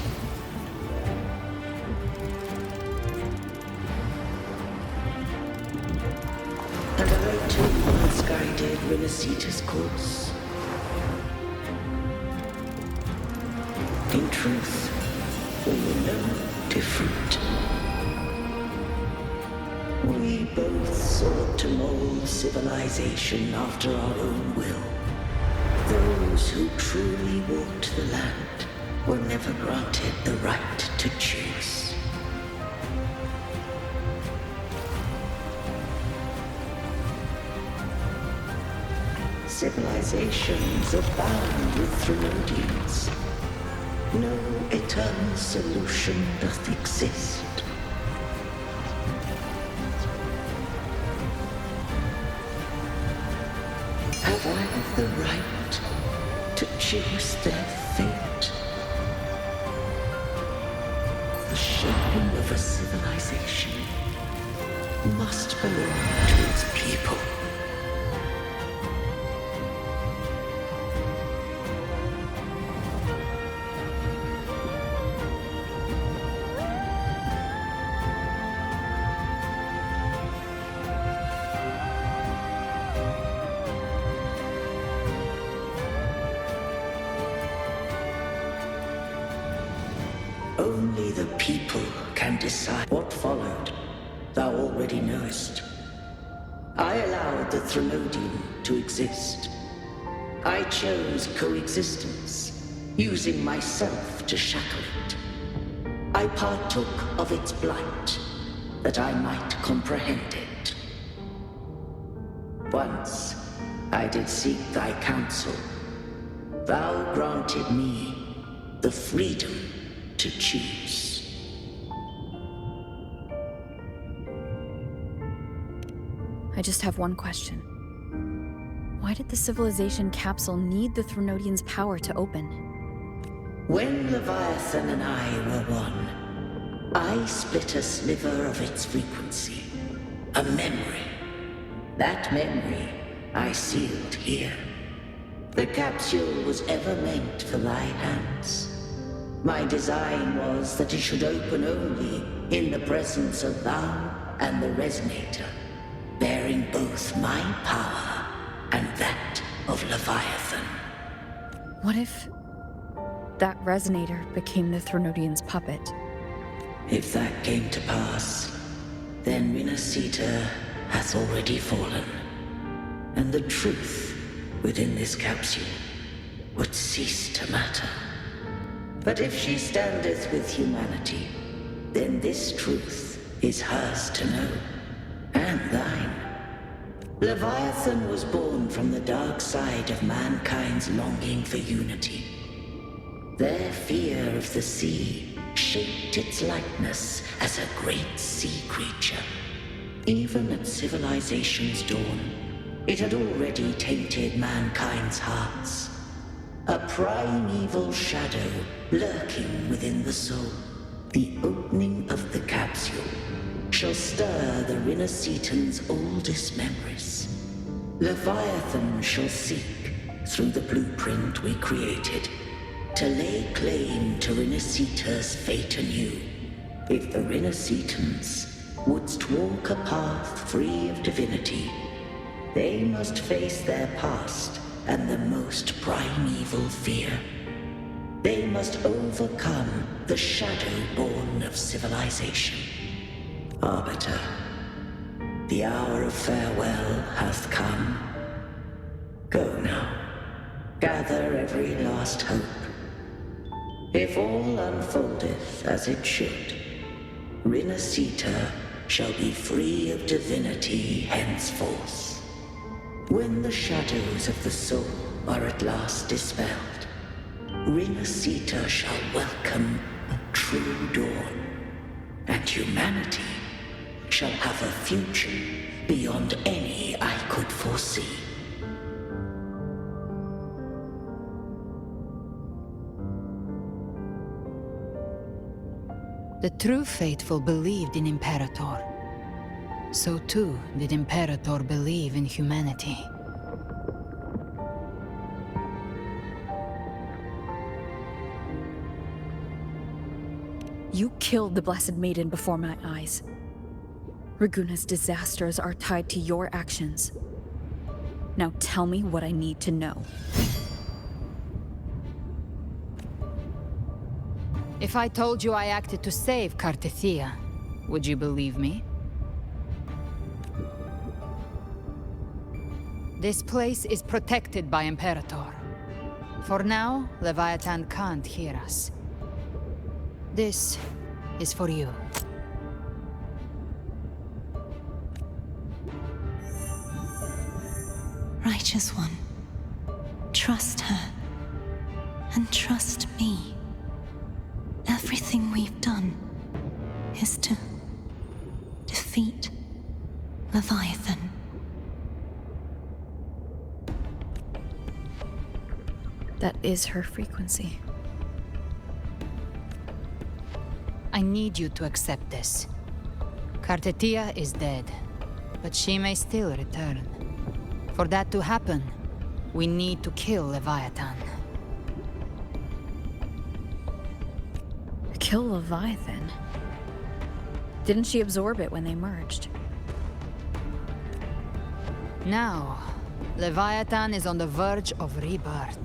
And I too once guided Rinascita's course. In truth, we were no different. We both sought to mold civilization after our own will. Those who truly walked the land were never granted the right to choose. Civilizations abound with Threnodians. No eternal solution doth exist. Have I the right to choose their fate? The shaping of a civilization must belong to its people. Only the people can decide. What followed, thou already knowest. I allowed the Threnodian to exist. I chose coexistence, using myself to shackle it. I partook of its blight, that I might comprehend it. Once I did seek thy counsel. Thou granted me the freedom to choose. I just have one question. Why did the civilization capsule need the Threnodian's power to open? When Leviathan and I were one, I split a sliver of its frequency. A memory. That memory I sealed here. The capsule was ever meant for thy hands. My design was that it should open only in the presence of thou and the Resonator, bearing both my power and that of Leviathan. What if that Resonator became the Threnodian's puppet? If that came to pass, then Rinascita hath already fallen, and the truth within this capsule would cease to matter. But if she standeth with humanity, then this truth is hers to know, and thine. Leviathan was born from the dark side of mankind's longing for unity. Their fear of the sea shaped its likeness as a great sea creature. Even at civilization's dawn, it had already tainted mankind's hearts. A primeval shadow lurking within the soul. The opening of the capsule shall stir the Rinascitan's oldest memories. Leviathan shall seek, through the blueprint we created, to lay claim to Rinascita's fate anew. If the Rinascitans wouldst walk a path free of divinity, they must face their past and the most primeval fear. They must overcome the shadow born of civilization. Arbiter, the hour of farewell hath come. Go now, gather every last hope. If all unfoldeth as it should, Rinascita shall be free of divinity henceforth. When the shadows of the soul are at last dispelled, Rinascita shall welcome a true dawn, and humanity shall have a future beyond any I could foresee. The true faithful believed in Imperator. So too did Imperator believe in humanity. You killed the Blessed Maiden before my eyes. Raguna's disasters are tied to your actions. Now tell me what I need to know. If I told you I acted to save Cartethia, would you believe me? This place is protected by Imperator. For now, Leviathan can't hear us. This is for you. Righteous One, trust her, and trust me. Everything we've done is to defeat Leviathan. That is her frequency. I need you to accept this. Cartethia is dead, but she may still return. For that to happen, we need to kill Leviathan. Kill Leviathan? Didn't she absorb it when they merged? Now, Leviathan is on the verge of rebirth.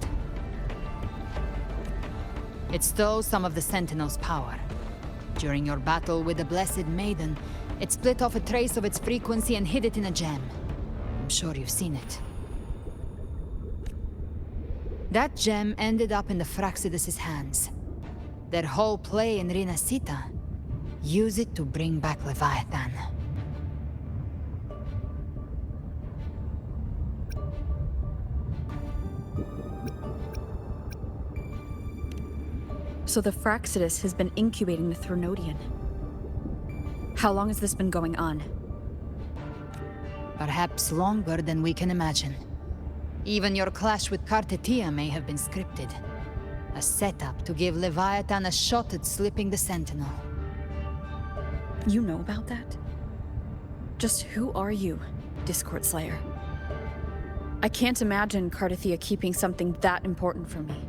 It stole some of the Sentinel's power. During your battle with the Blessed Maiden, it split off a trace of its frequency and hid it in a gem. I'm sure you've seen it. That gem ended up in the Fraxidus' hands. Their whole play in Rinascita, use it to bring back Leviathan. So the Fraxidus has been incubating the Thronodian. How long has this been going on? Perhaps longer than we can imagine. Even your clash with Cartethia may have been scripted. A setup to give Leviathan a shot at slipping the Sentinel. You know about that? Just who are you, Discord Slayer? I can't imagine Cartethia keeping something that important from me.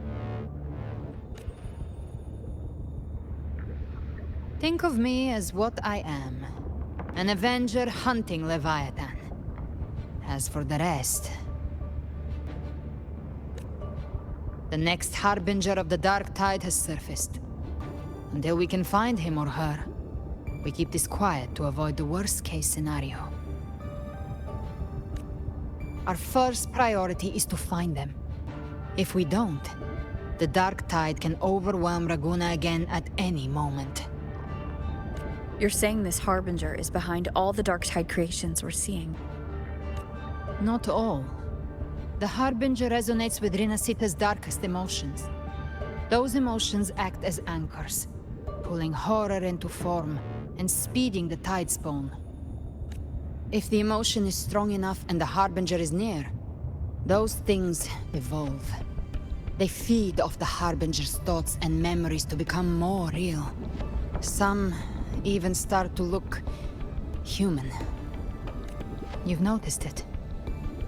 Think of me as what I am. An Avenger hunting Leviathan. As for the rest... The next Harbinger of the Dark Tide has surfaced. Until we can find him or her, we keep this quiet to avoid the worst-case scenario. Our first priority is to find them. If we don't, the Dark Tide can overwhelm Raguna again at any moment. You're saying this Harbinger is behind all the Dark Tide creations we're seeing? Not all. The Harbinger resonates with Rinascita's darkest emotions. Those emotions act as anchors, pulling horror into form and speeding the Tidespawn. If the emotion is strong enough and the Harbinger is near, those things evolve. They feed off the Harbinger's thoughts and memories to become more real. Some even start to look human. You've noticed it.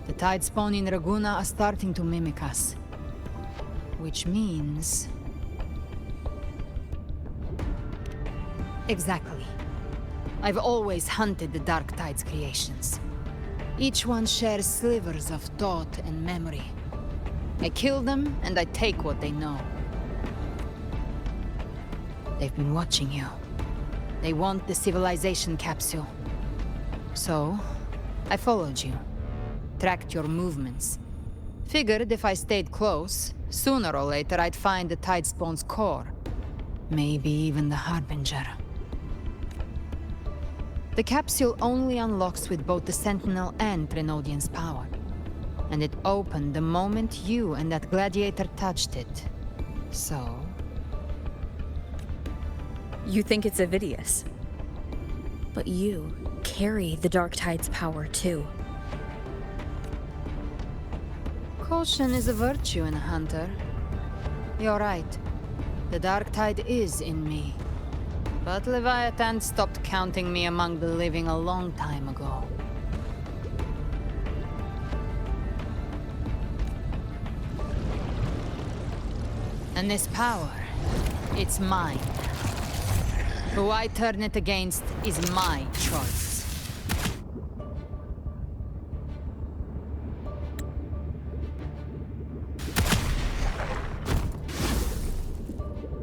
The Tidespawn in Raguna are starting to mimic us. Which means... Exactly. I've always hunted the Dark Tide's creations. Each one shares slivers of thought and memory. I kill them, and I take what they know. They've been watching you. They want the civilization capsule. So, I followed you. Tracked your movements. Figured if I stayed close, sooner or later I'd find the Tidespawn's core. Maybe even the Harbinger. The capsule only unlocks with both the Sentinel and Prenodian's power. And it opened the moment you and that gladiator touched it. So... You think it's Avidius. But you carry the Dark Tide's power, too. Caution is a virtue in a hunter. You're right. The Dark Tide is in me. But Leviathan stopped counting me among the living a long time ago. And this power, it's mine. Who I turn it against is my choice.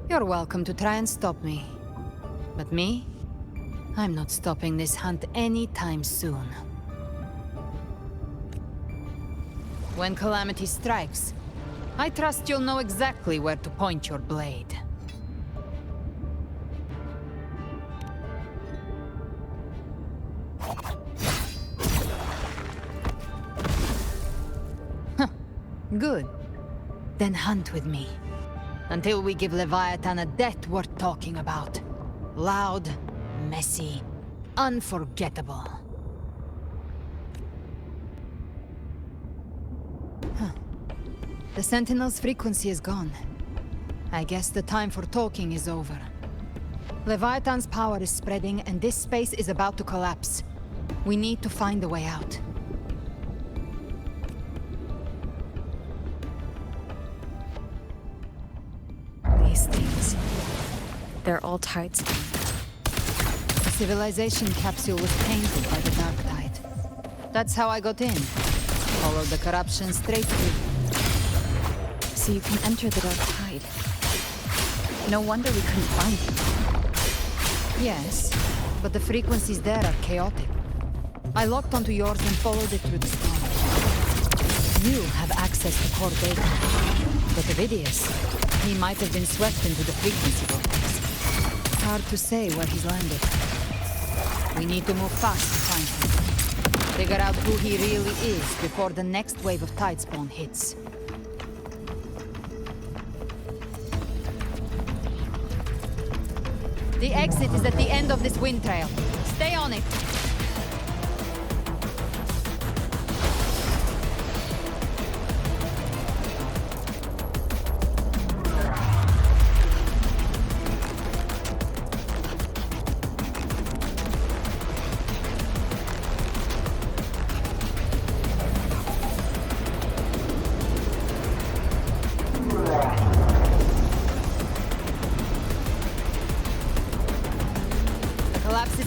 You're welcome to try and stop me. But me? I'm not stopping this hunt anytime soon. When calamity strikes, I trust you'll know exactly where to point your blade. Good. Then hunt with me. Until we give Leviathan a death worth talking about. Loud, messy, unforgettable. The Sentinel's frequency is gone. I guess the time for talking is over. Leviathan's power is spreading, and this space is about to collapse. We need to find a way out. These things... they're all Tidestorm. The civilization capsule was tainted by the Dark Tide. That's how I got in. Followed the corruption straight through. So you can enter the Dark Tide. No wonder we couldn't find it. Yes, but the frequencies there are chaotic. I locked onto yours and followed it through the storm. You have access to core data. But Avidius, he might have been swept into the frequency vortex. Hard to say where he's landed. We need to move fast to find him. Figure out who he really is before the next wave of Tidespawn hits. The exit is at the end of this wind trail. Stay on it.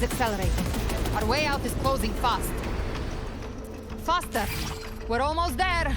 Accelerating. Our way out is closing fast. Faster! We're almost there!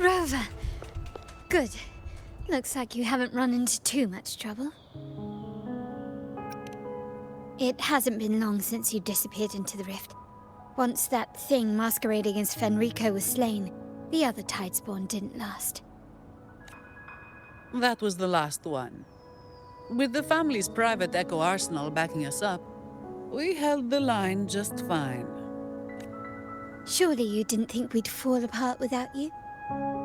Rover. Good. Looks like you haven't run into too much trouble. It hasn't been long since you disappeared into the rift. Once that thing masquerading as Fenrico was slain, the other Tidespawn didn't last. That was the last one. With the family's private Echo Arsenal backing us up, we held the line just fine. Surely you didn't think we'd fall apart without you?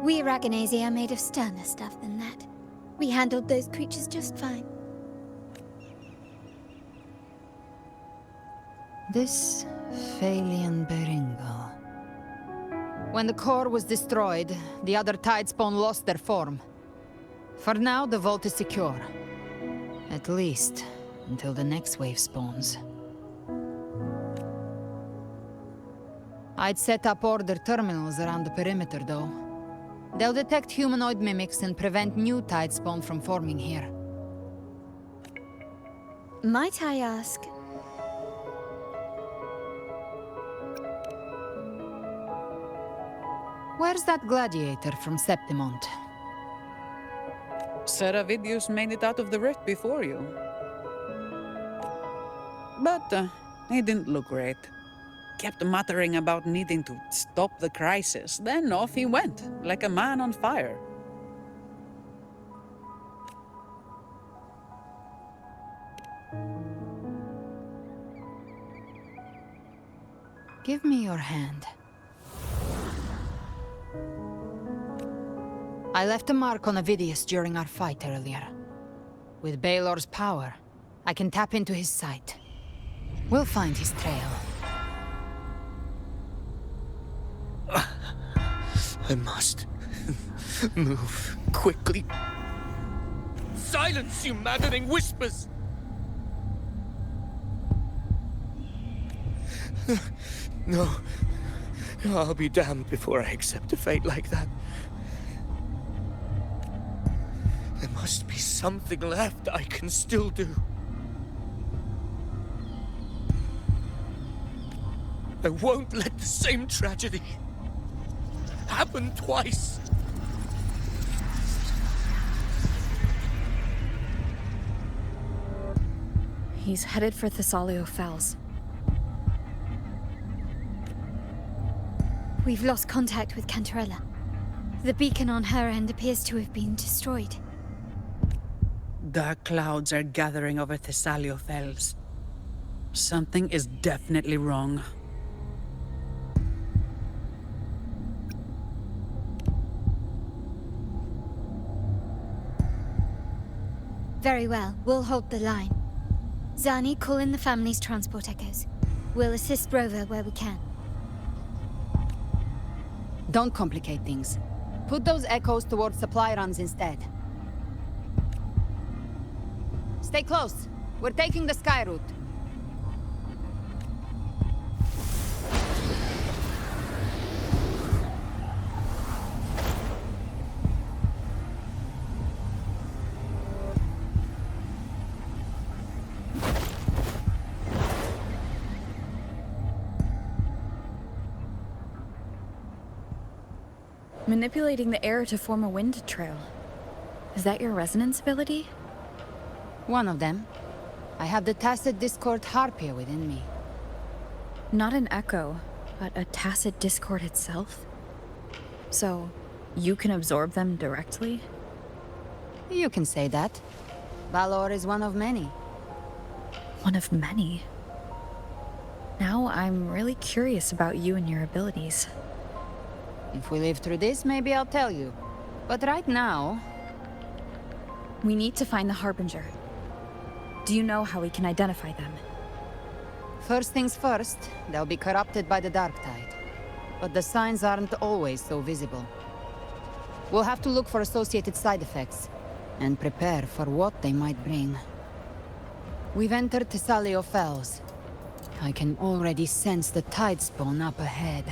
We Aragonese are made of sterner stuff than that. We handled those creatures just fine. This Phalian Beringal. When the core was destroyed, the other Tidespawn lost their form. For now, the vault is secure. At least, until the next wave spawns. I'd set up order terminals around the perimeter, though. They'll detect humanoid mimics and prevent new Tidespawn from forming here. Might I ask? Where's that gladiator from Septimont? Seravidius made it out of the rift before you. But he didn't look great. Kept muttering about needing to stop the crisis, then off he went, like a man on fire. Give me your hand. I left a mark on Avidius during our fight earlier. With Baelor's power, I can tap into his sight. We'll find his trail. I must move quickly. Silence, you maddening whispers! No. I'll be damned before I accept a fate like that. There must be something left I can still do. I won't let the same tragedy happen twice. He's headed for Thessalio Fells. We've lost contact with Cantarella. The beacon on her end appears to have been destroyed. Dark clouds are gathering over Thessalio Fells. Something is definitely wrong. Very well, we'll hold the line. Zani, call in the family's transport echoes. We'll assist Rover where we can. Don't complicate things. Put those echoes towards supply runs instead. Stay close. We're taking the sky route. Manipulating the air to form a wind trail. Is that your resonance ability? One of them. I have the Tacit Discord Harpia within me. Not an echo, but a tacit discord itself? So, you can absorb them directly? You can say that. Balor is one of many. One of many? Now I'm really curious about you and your abilities. If we live through this, maybe I'll tell you. But right now... We need to find the Harbinger. Do you know how we can identify them? First things first, they'll be corrupted by the Dark Tide. But the signs aren't always so visible. We'll have to look for associated side effects, and prepare for what they might bring. We've entered Thessalio Fells. I can already sense the Tidespawn up ahead.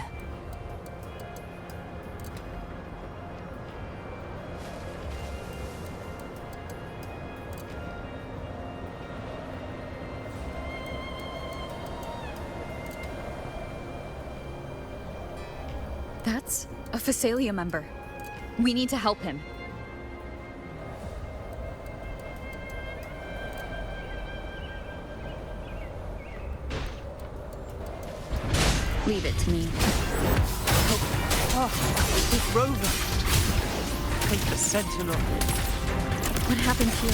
That's a Phasalia member. We need to help him. Leave it to me. It's Rover! Take the Sentinel. What happened here?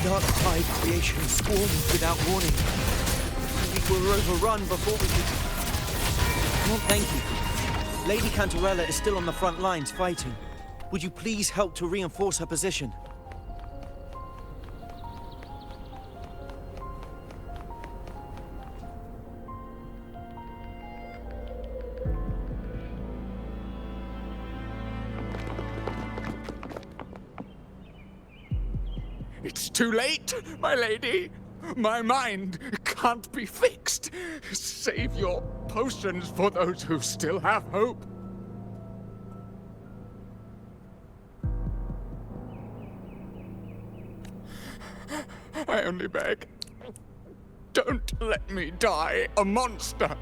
Dark Tide creation swarmed without warning. We will overrun before we can... No, thank you. Lady Cantarella is still on the front lines fighting. Would you please help to reinforce her position? It's too late, my lady. My mind can't be fixed. Save your potions for those who still have hope. I only beg. Don't let me die a monster.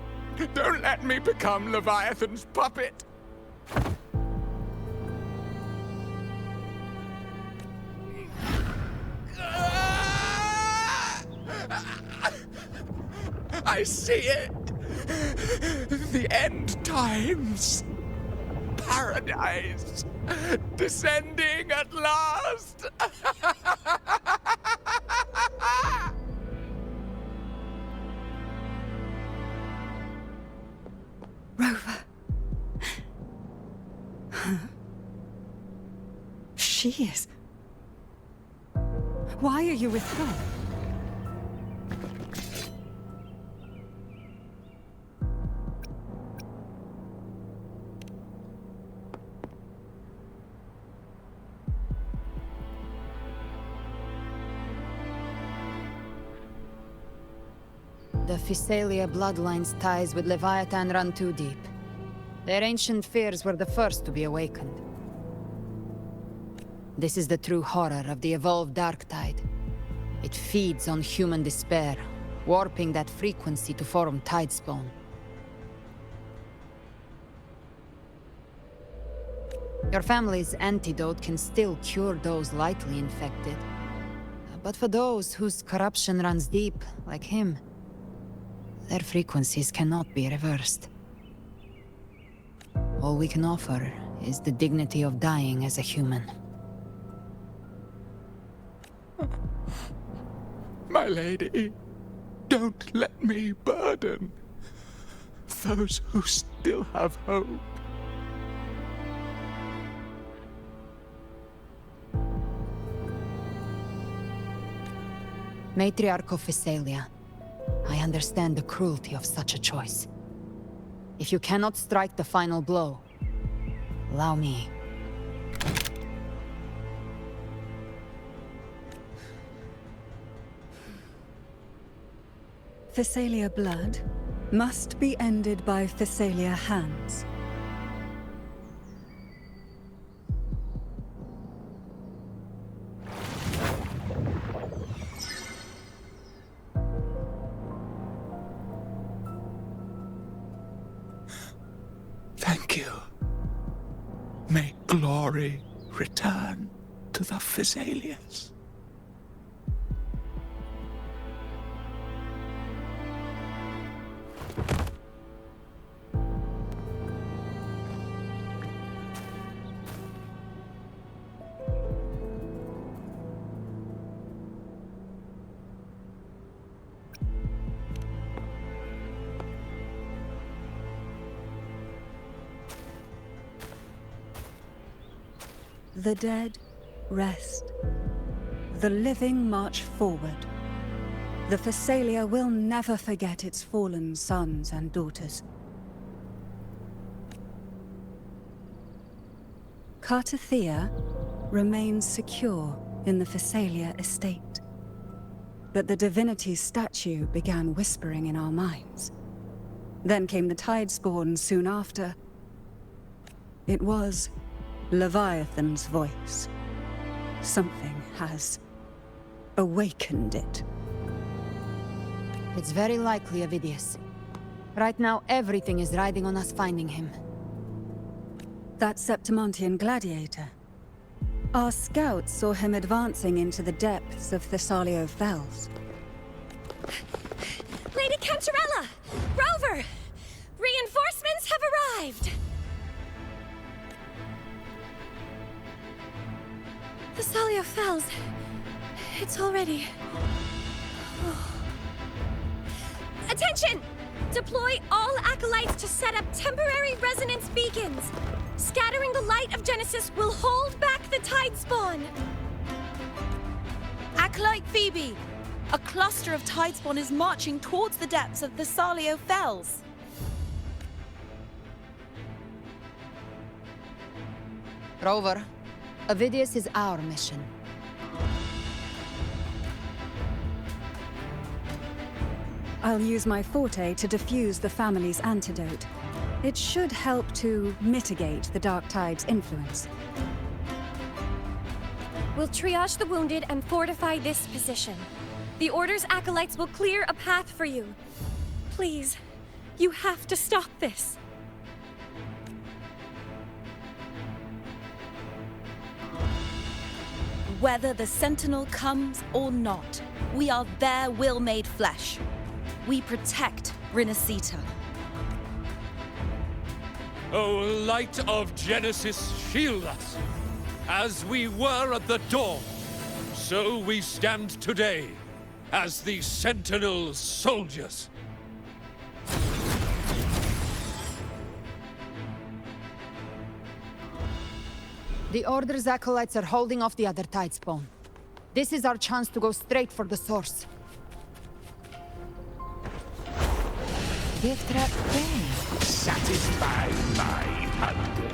Don't let me become Leviathan's puppet. I see it. The end times. Paradise. Descending at last. Rover. Huh? She is. Why are you with her? The Physalia bloodline's ties with Leviathan run too deep. Their ancient fears were the first to be awakened. This is the true horror of the evolved dark tide. It feeds on human despair, warping that frequency to form tidespawn. Your family's antidote can still cure those lightly infected. But for those whose corruption runs deep, like him, their frequencies cannot be reversed. All we can offer is the dignity of dying as a human. My lady, don't let me burden those who still have hope. Matriarch of Physalia, I understand the cruelty of such a choice. If you cannot strike the final blow, allow me. Physalia blood must be ended by Physalia hands. Thank you. May glory return to the Physalians. The dead rest. The living march forward. The Physalia will never forget its fallen sons and daughters. Cartathea remains secure in the Physalia estate. But the divinity's statue began whispering in our minds. Then came the Tidespawn soon after. It was Leviathan's voice. Something has awakened it. It's very likely Avidius. Right now, everything is riding on us finding him. That Septimontian gladiator. Our scouts saw him advancing into the depths of Thessalio Fells. Lady Cantarella! Rover! Reinforcements have arrived! Thessalio Fells. It's already... Attention! Deploy all acolytes to set up temporary resonance beacons. Scattering the light of Genesis will hold back the Tidespawn. Acolyte Phoebe! A cluster of Tidespawn is marching towards the depths of Thessalio Fells. Rover, Avidius is our mission. I'll use my forte to defuse the family's antidote. It should help to mitigate the Dark Tide's influence. We'll triage the wounded and fortify this position. The Order's acolytes will clear a path for you. Please, you have to stop this. Whether the Sentinel comes or not, we are their will made flesh. We protect Rinascita. O light of Genesis, shield us. As we were at the dawn, so we stand today as the Sentinel soldiers. The Order's acolytes are holding off the other Tidespawn. This is our chance to go straight for the source. Gift wrap thing. Satisfy my hunger.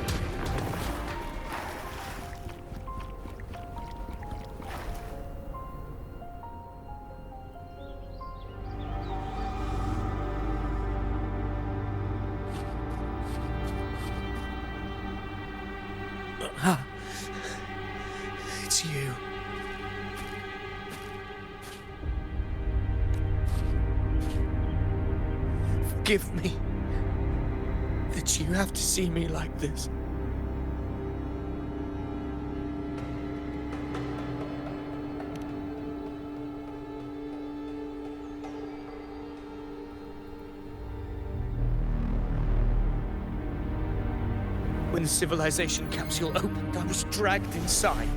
It's you. Forgive me that you have to see me like this. When the civilization capsule opened, I was dragged inside.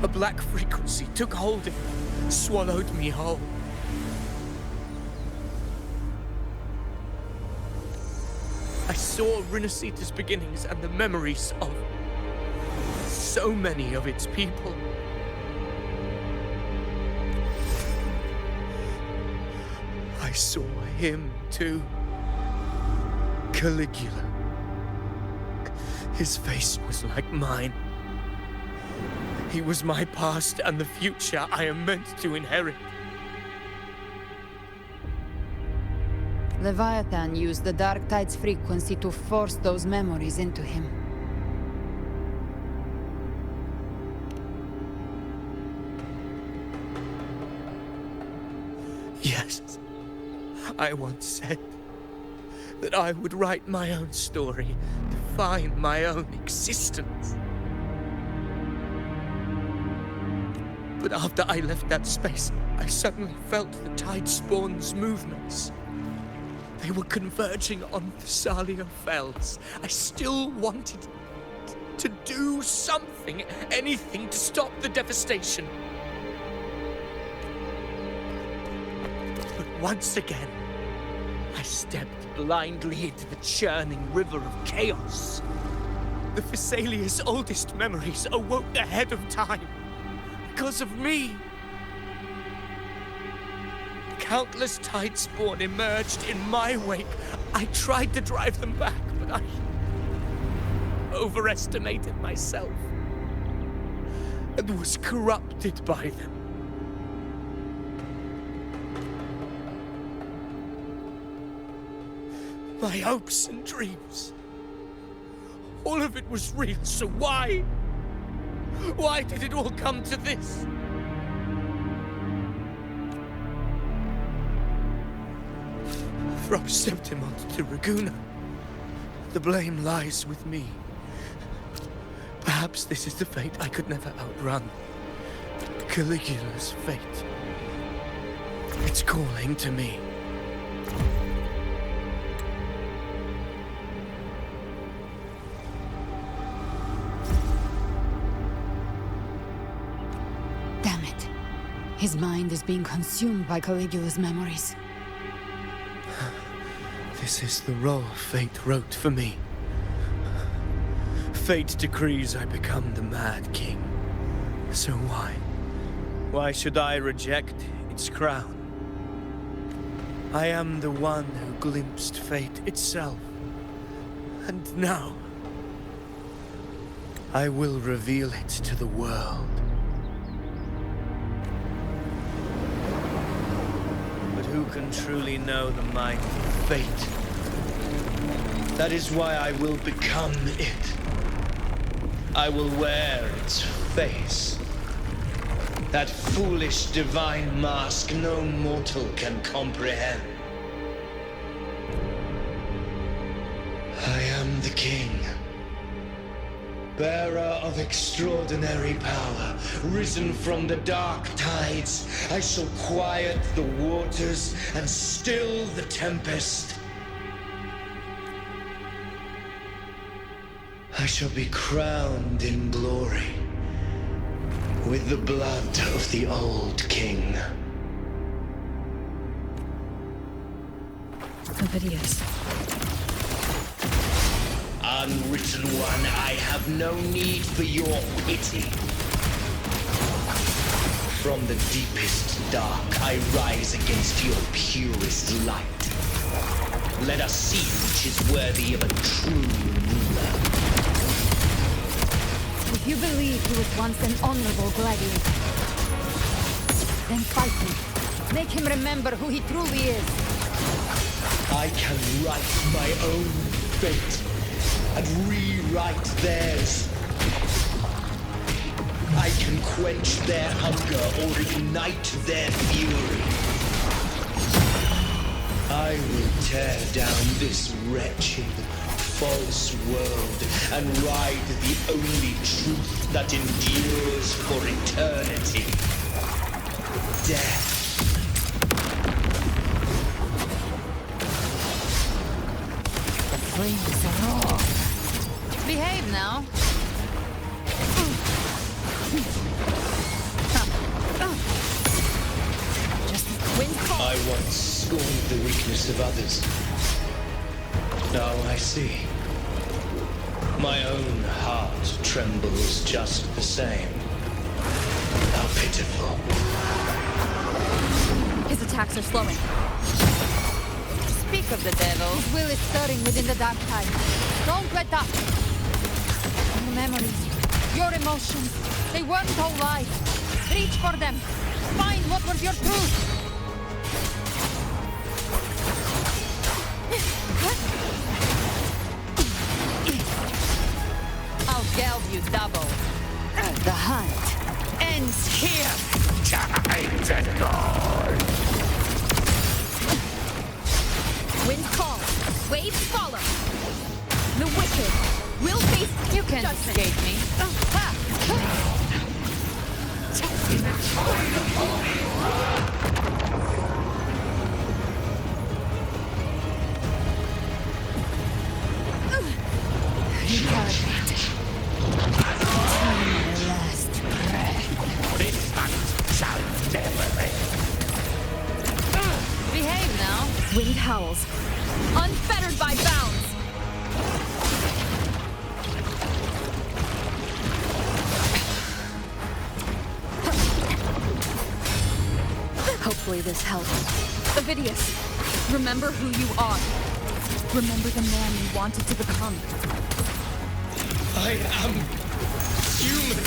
A black frequency took hold of me, swallowed me whole. I saw Rinascita's beginnings and the memories of so many of its people. I saw him too. Caligula. His face was like mine. He was my past and the future I am meant to inherit. Leviathan used the Dark Tide's frequency to force those memories into him. Yes, I once said that I would write my own story, define my own existence. But after I left that space, I suddenly felt the Tidespawn's movements. They were converging on Thessalia Fells. I still wanted to do something, anything to stop the devastation. But once again, I stepped blindly into the churning river of chaos. The Thessalia's oldest memories awoke ahead of time. Because of me. Countless Tidespawn emerged in my wake. I tried to drive them back, but I overestimated myself and was corrupted by them. My hopes and dreams. All of it was real, so why? Why did it all come to this? From Septimont to Ragusa, the blame lies with me. Perhaps this is the fate I could never outrun. Caligula's fate. It's calling to me. Damn it. His mind is being consumed by Caligula's memories. This is the role fate wrote for me. Fate decrees I become the Mad King. So why? Why should I reject its crown? I am the one who glimpsed fate itself. And now, I will reveal it to the world. But who who can truly know the mind of fate. That is why I will become it. I will wear its face. That foolish divine mask no mortal can comprehend. I am the king, bearer of extraordinary power, risen from the dark tides. I shall quiet the waters and still the tempest. I shall be crowned in glory with the blood of the old king. Ovidius. Unwritten one, I have no need for your pity. From the deepest dark, I rise against your purest light. Let us see which is worthy of a true ruler. If you believe he was once an honorable gladiator, then fight him. Make him remember who he truly is. I can write my own fate and rewrite theirs. I can quench their hunger or ignite their fury. I will tear down this wretched, false world and ride the only truth that endures for eternity. Death. The flames are raw. Behave now. Just wind call. I once scorned the weakness of others. Now I see. My own heart trembles just the same. How pitiful. His attacks are slowing. Speak of the devil. His will is stirring within the dark tide. Don't let up. Your memories, your emotions, they weren't all lies. Reach for them. Find what was your truth. I'll geld you double. The hunt ends here. Time to go. Wind calls, waves follow. The wicked will face You can't judgment. escape me. This hunt shall never end. Behave now. Wind howls, unfettered by bounds. Hopefully this helps. Ovidius, remember who you are. Remember the man you wanted to become. I am human.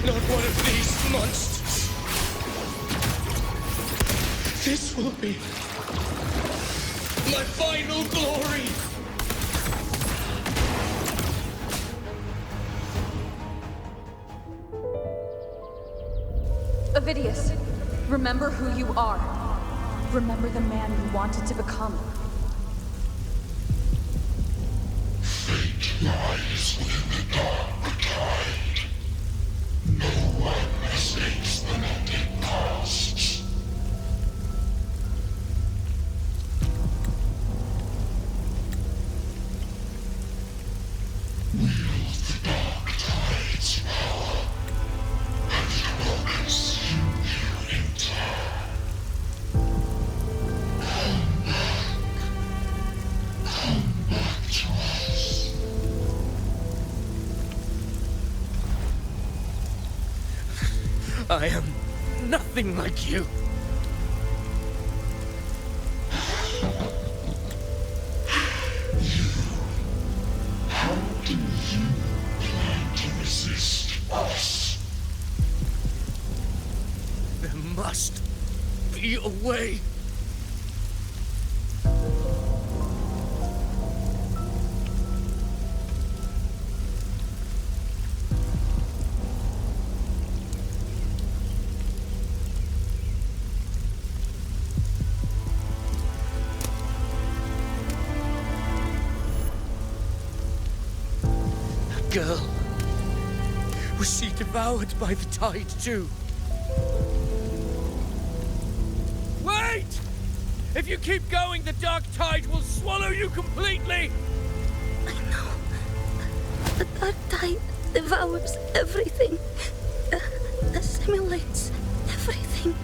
Not one of these monsters. This will be my final glory. Ovidius, remember who you are. Remember the man you wanted to become. Fate lies within the dark tide. No one escapes the mending pasts. Wield the dark tide's power, and it will consume you in turn. Come back to us. I am nothing like you. How do you plan to resist us? There must be me away. Girl. Was she devoured by the tide too? Wait! If you keep going, the dark tide will swallow you completely! The dark tide devours everything, assimilates everything.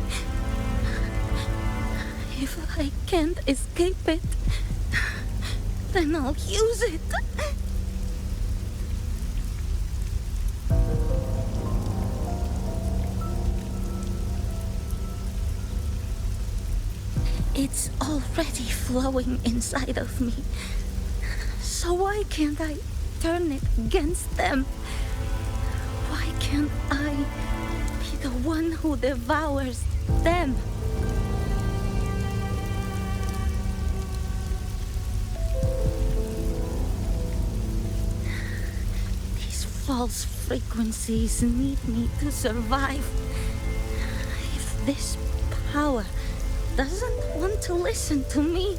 If I can't escape it, then I'll use it. It's already flowing inside of me. So why can't I turn it against them? Why can't I be the one who devours them? These false frequencies need me to survive. If this power doesn't want to listen to me,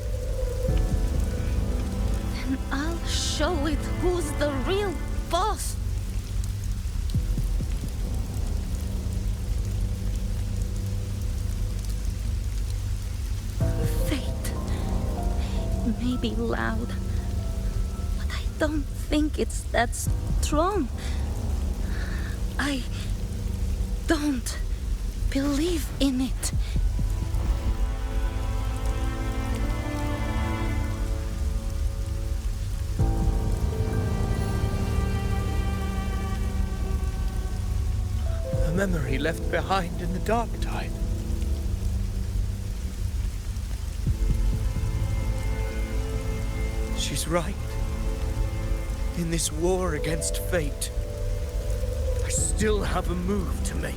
then I'll show it who's the real boss. Fate may be loud, but I don't think it's that strong. I don't believe in it. Memory left behind in the dark tide. She's right. In this war against fate, I still have a move to make.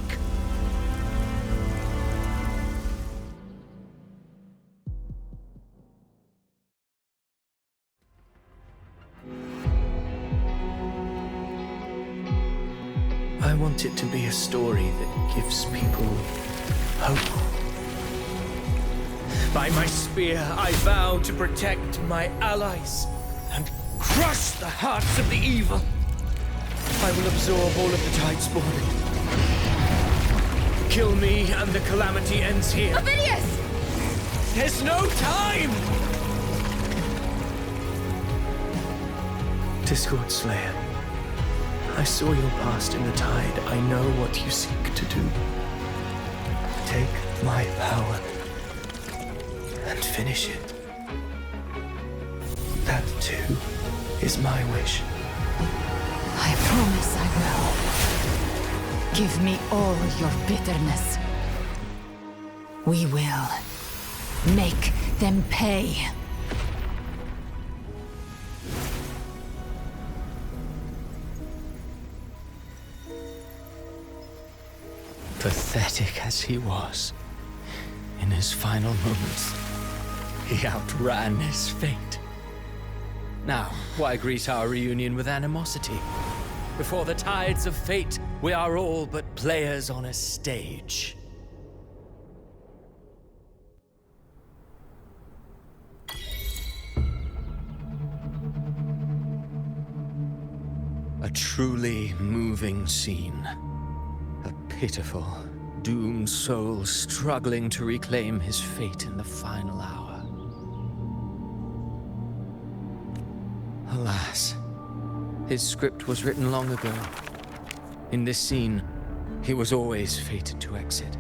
I want it to be a story that gives people hope. By my spear, I vow to protect my allies and crush the hearts of the evil. I will absorb all of the tide spawning. Kill me and the calamity ends here. Ovidius! There's no time! Discord Slayer. I saw your past in the tide. I know what you seek to do. Take my power and finish it. That, too, is my wish. I promise I will. Give me all your bitterness. We will make them pay. Pathetic as he was, in his final moments, he outran his fate. Now, why greet our reunion with animosity? Before the tides of fate, we are all but players on a stage. A truly moving scene. A pitiful, doomed soul struggling to reclaim his fate in the final hour. Alas, his script was written long ago. In this scene, he was always fated to exit.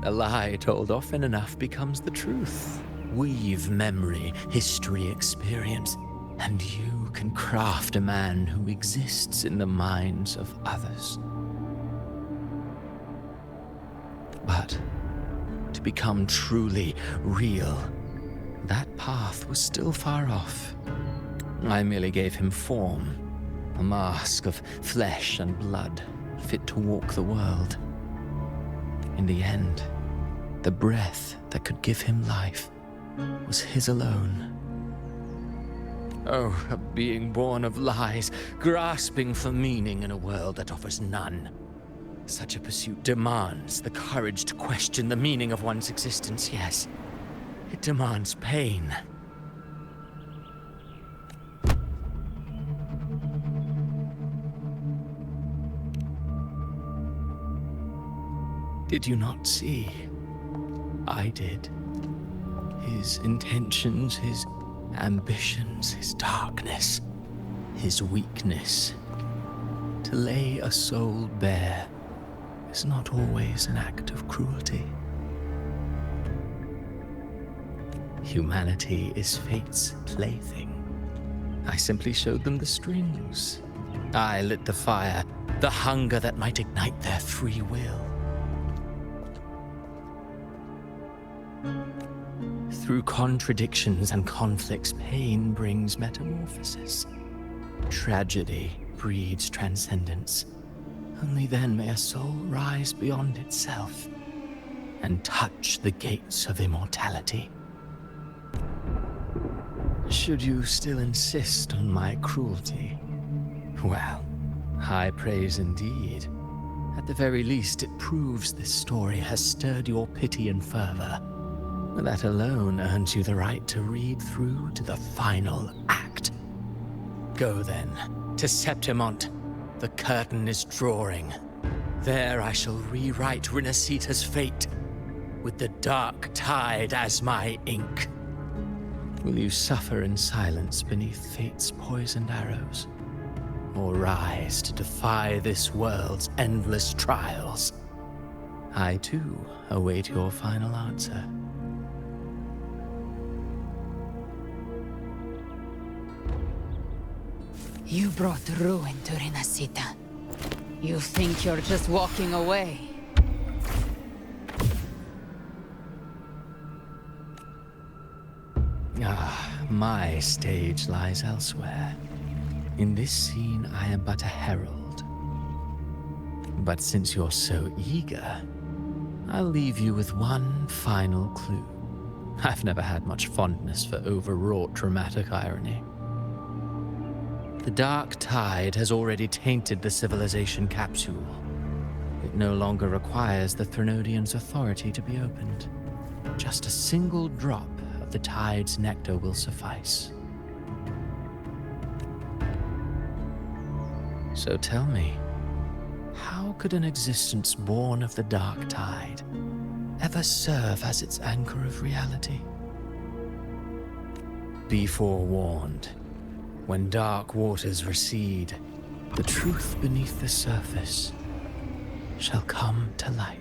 A lie told often enough becomes the truth. Weave memory, history, experience, and you can craft a man who exists in the minds of others. But to become truly real, that path was still far off. I merely gave him form, a mask of flesh and blood, fit to walk the world. In the end, the breath that could give him life was his alone. Oh, a being born of lies, grasping for meaning in a world that offers none. Such a pursuit demands the courage to question the meaning of one's existence, yes. It demands pain. Did you not see? I did. His intentions, his ambitions, his darkness, his weakness. To lay a soul bare is not always an act of cruelty. Humanity is fate's plaything. I simply showed them the strings. I lit the fire, the hunger that might ignite their free will. Through contradictions and conflicts, pain brings metamorphosis. Tragedy breeds transcendence. Only then may a soul rise beyond itself and touch the gates of immortality. Should you still insist on my cruelty? Well, high praise indeed. At the very least, it proves this story has stirred your pity and fervor. That alone earns you the right to read through to the final act. Go then, to Septimont. The curtain is drawing. There I shall rewrite Rinascita's fate, with the dark tide as my ink. Will you suffer in silence beneath fate's poisoned arrows? Or rise to defy this world's endless trials? I too await your final answer. You brought ruin to Rinascita. You think you're just walking away? My stage lies elsewhere. In this scene, I am but a herald. But since you're so eager, I'll leave you with one final clue. I've never had much fondness for overwrought dramatic irony. The dark tide has already tainted the civilization capsule. It no longer requires the Threnodians' authority to be opened. Just a single drop of the tide's nectar will suffice. So tell me, how could an existence born of the dark tide ever serve as its anchor of reality? Be forewarned. When dark waters recede, the truth beneath the surface shall come to light.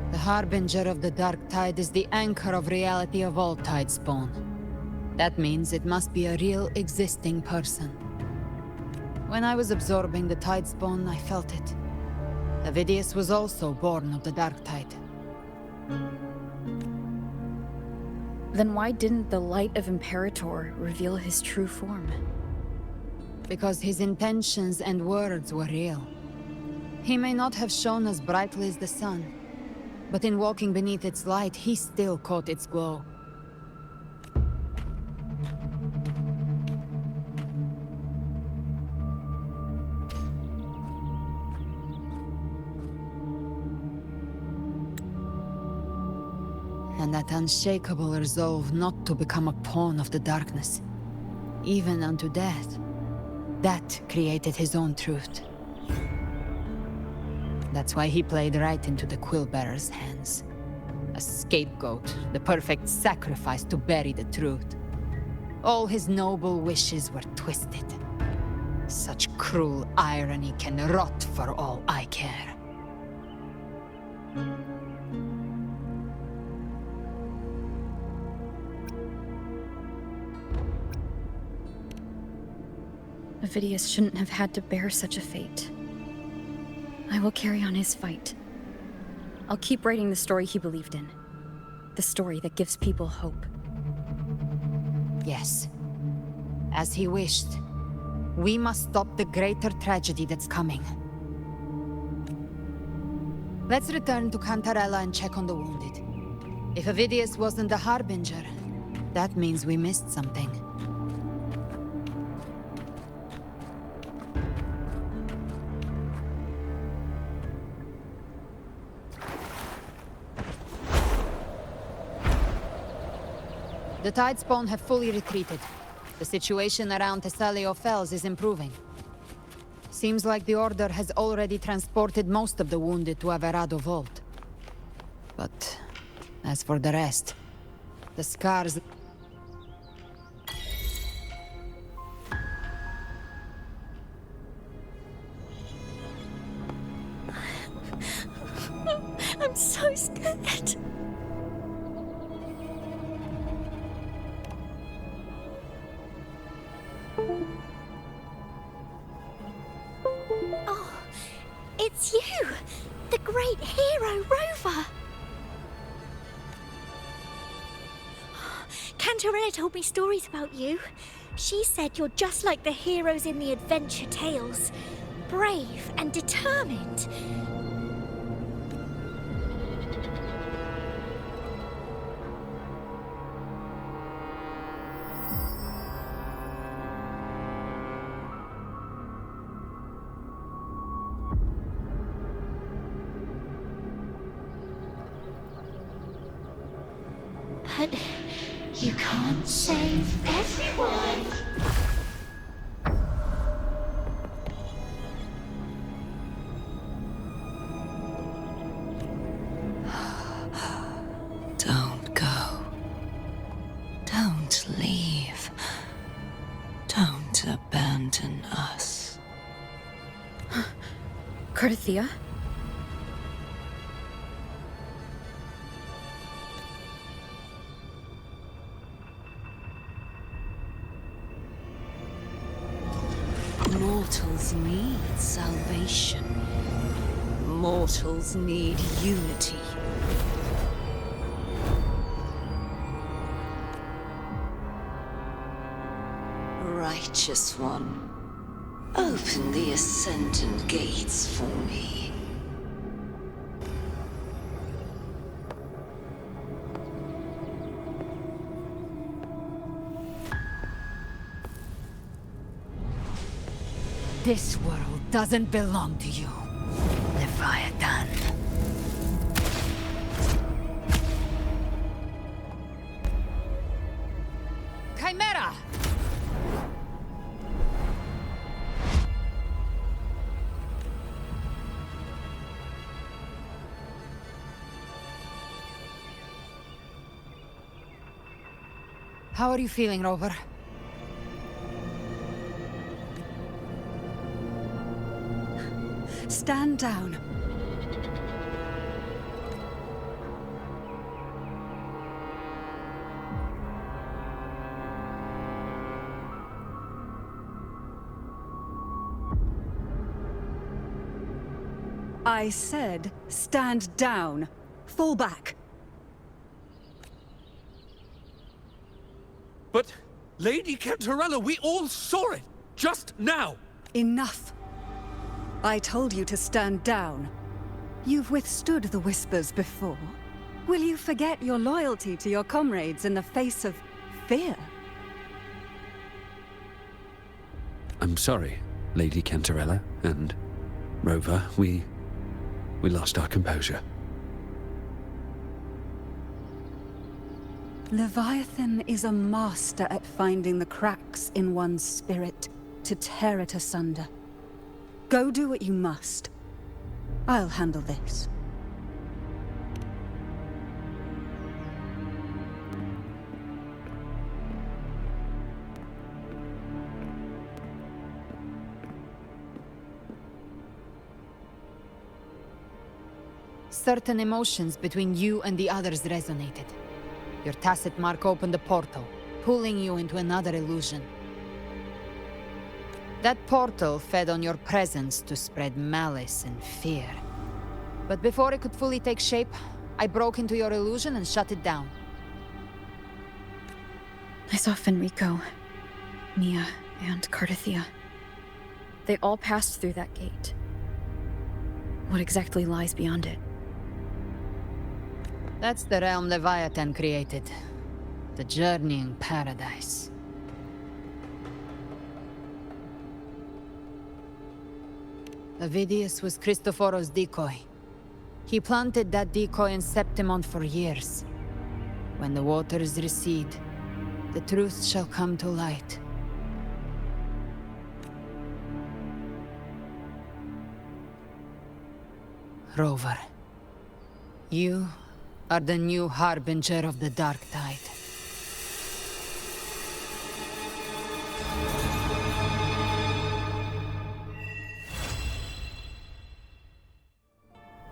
The harbinger of the dark tide is the anchor of reality of all tidespawn. That means it must be a real existing person. When I was absorbing the tidespawn, I felt it. Avidius was also born of the dark tide. Then why didn't the light of Imperator reveal his true form? Because his intentions and words were real. He may not have shone as brightly as the sun, but in walking beneath its light, he still caught its glow. and that unshakable resolve not to become a pawn of the darkness, even unto death, that created his own truth. That's why he played right into the Quill-Bearer's hands. A scapegoat, the perfect sacrifice to bury the truth. All his noble wishes were twisted. Such cruel irony can rot for all I care. Avidius shouldn't have had to bear such a fate. I will carry on his fight. I'll keep writing the story he believed in. The story that gives people hope. Yes. As he wished. We must stop the greater tragedy that's coming. Let's return to Cantarella and check on the wounded. If Avidius wasn't the Harbinger, that means we missed something. The Tidespawn have fully retreated. The situation around Thessalio Fells is improving. Seems like the Order has already transported most of the wounded to Averado Vault. But as for the rest, the scars... I'm so scared. Oh, it's you! The great hero, Rover! Cantarella told me stories about you. She said you're just like the heroes in the adventure tales. Brave and determined. But you can't save everyone. Don't go. Don't leave. Don't abandon us. Cardathia? Mortals need salvation. Mortals need unity. Righteous One, open the Ascendant Gates for me. This world doesn't belong to you, Leviathan. Chimera! How are you feeling, Rover? Stand down. I said, stand down. Fall back. But, Lady Cantarella, we all saw it! Just now! Enough. I told you to stand down. You've withstood the whispers before. Will you forget your loyalty to your comrades in the face of fear? I'm sorry, Lady Cantarella and Rover. We lost our composure. Leviathan is a master at finding the cracks in one's spirit to tear it asunder. Go do what you must. I'll handle this. Certain emotions between you and the others resonated. Your tacit mark opened a portal, pulling you into another illusion. That portal fed on your presence to spread malice and fear. But before it could fully take shape, I broke into your illusion and shut it down. I saw Fenrico, Mia, and Cardathia. They all passed through that gate. What exactly lies beyond it? That's the realm Leviathan created. The journeying paradise. Avidius was Cristoforo's decoy. He planted that decoy in Septimont for years. When the waters recede, the truth shall come to light. Rover, you are the new harbinger of the Dark Tide.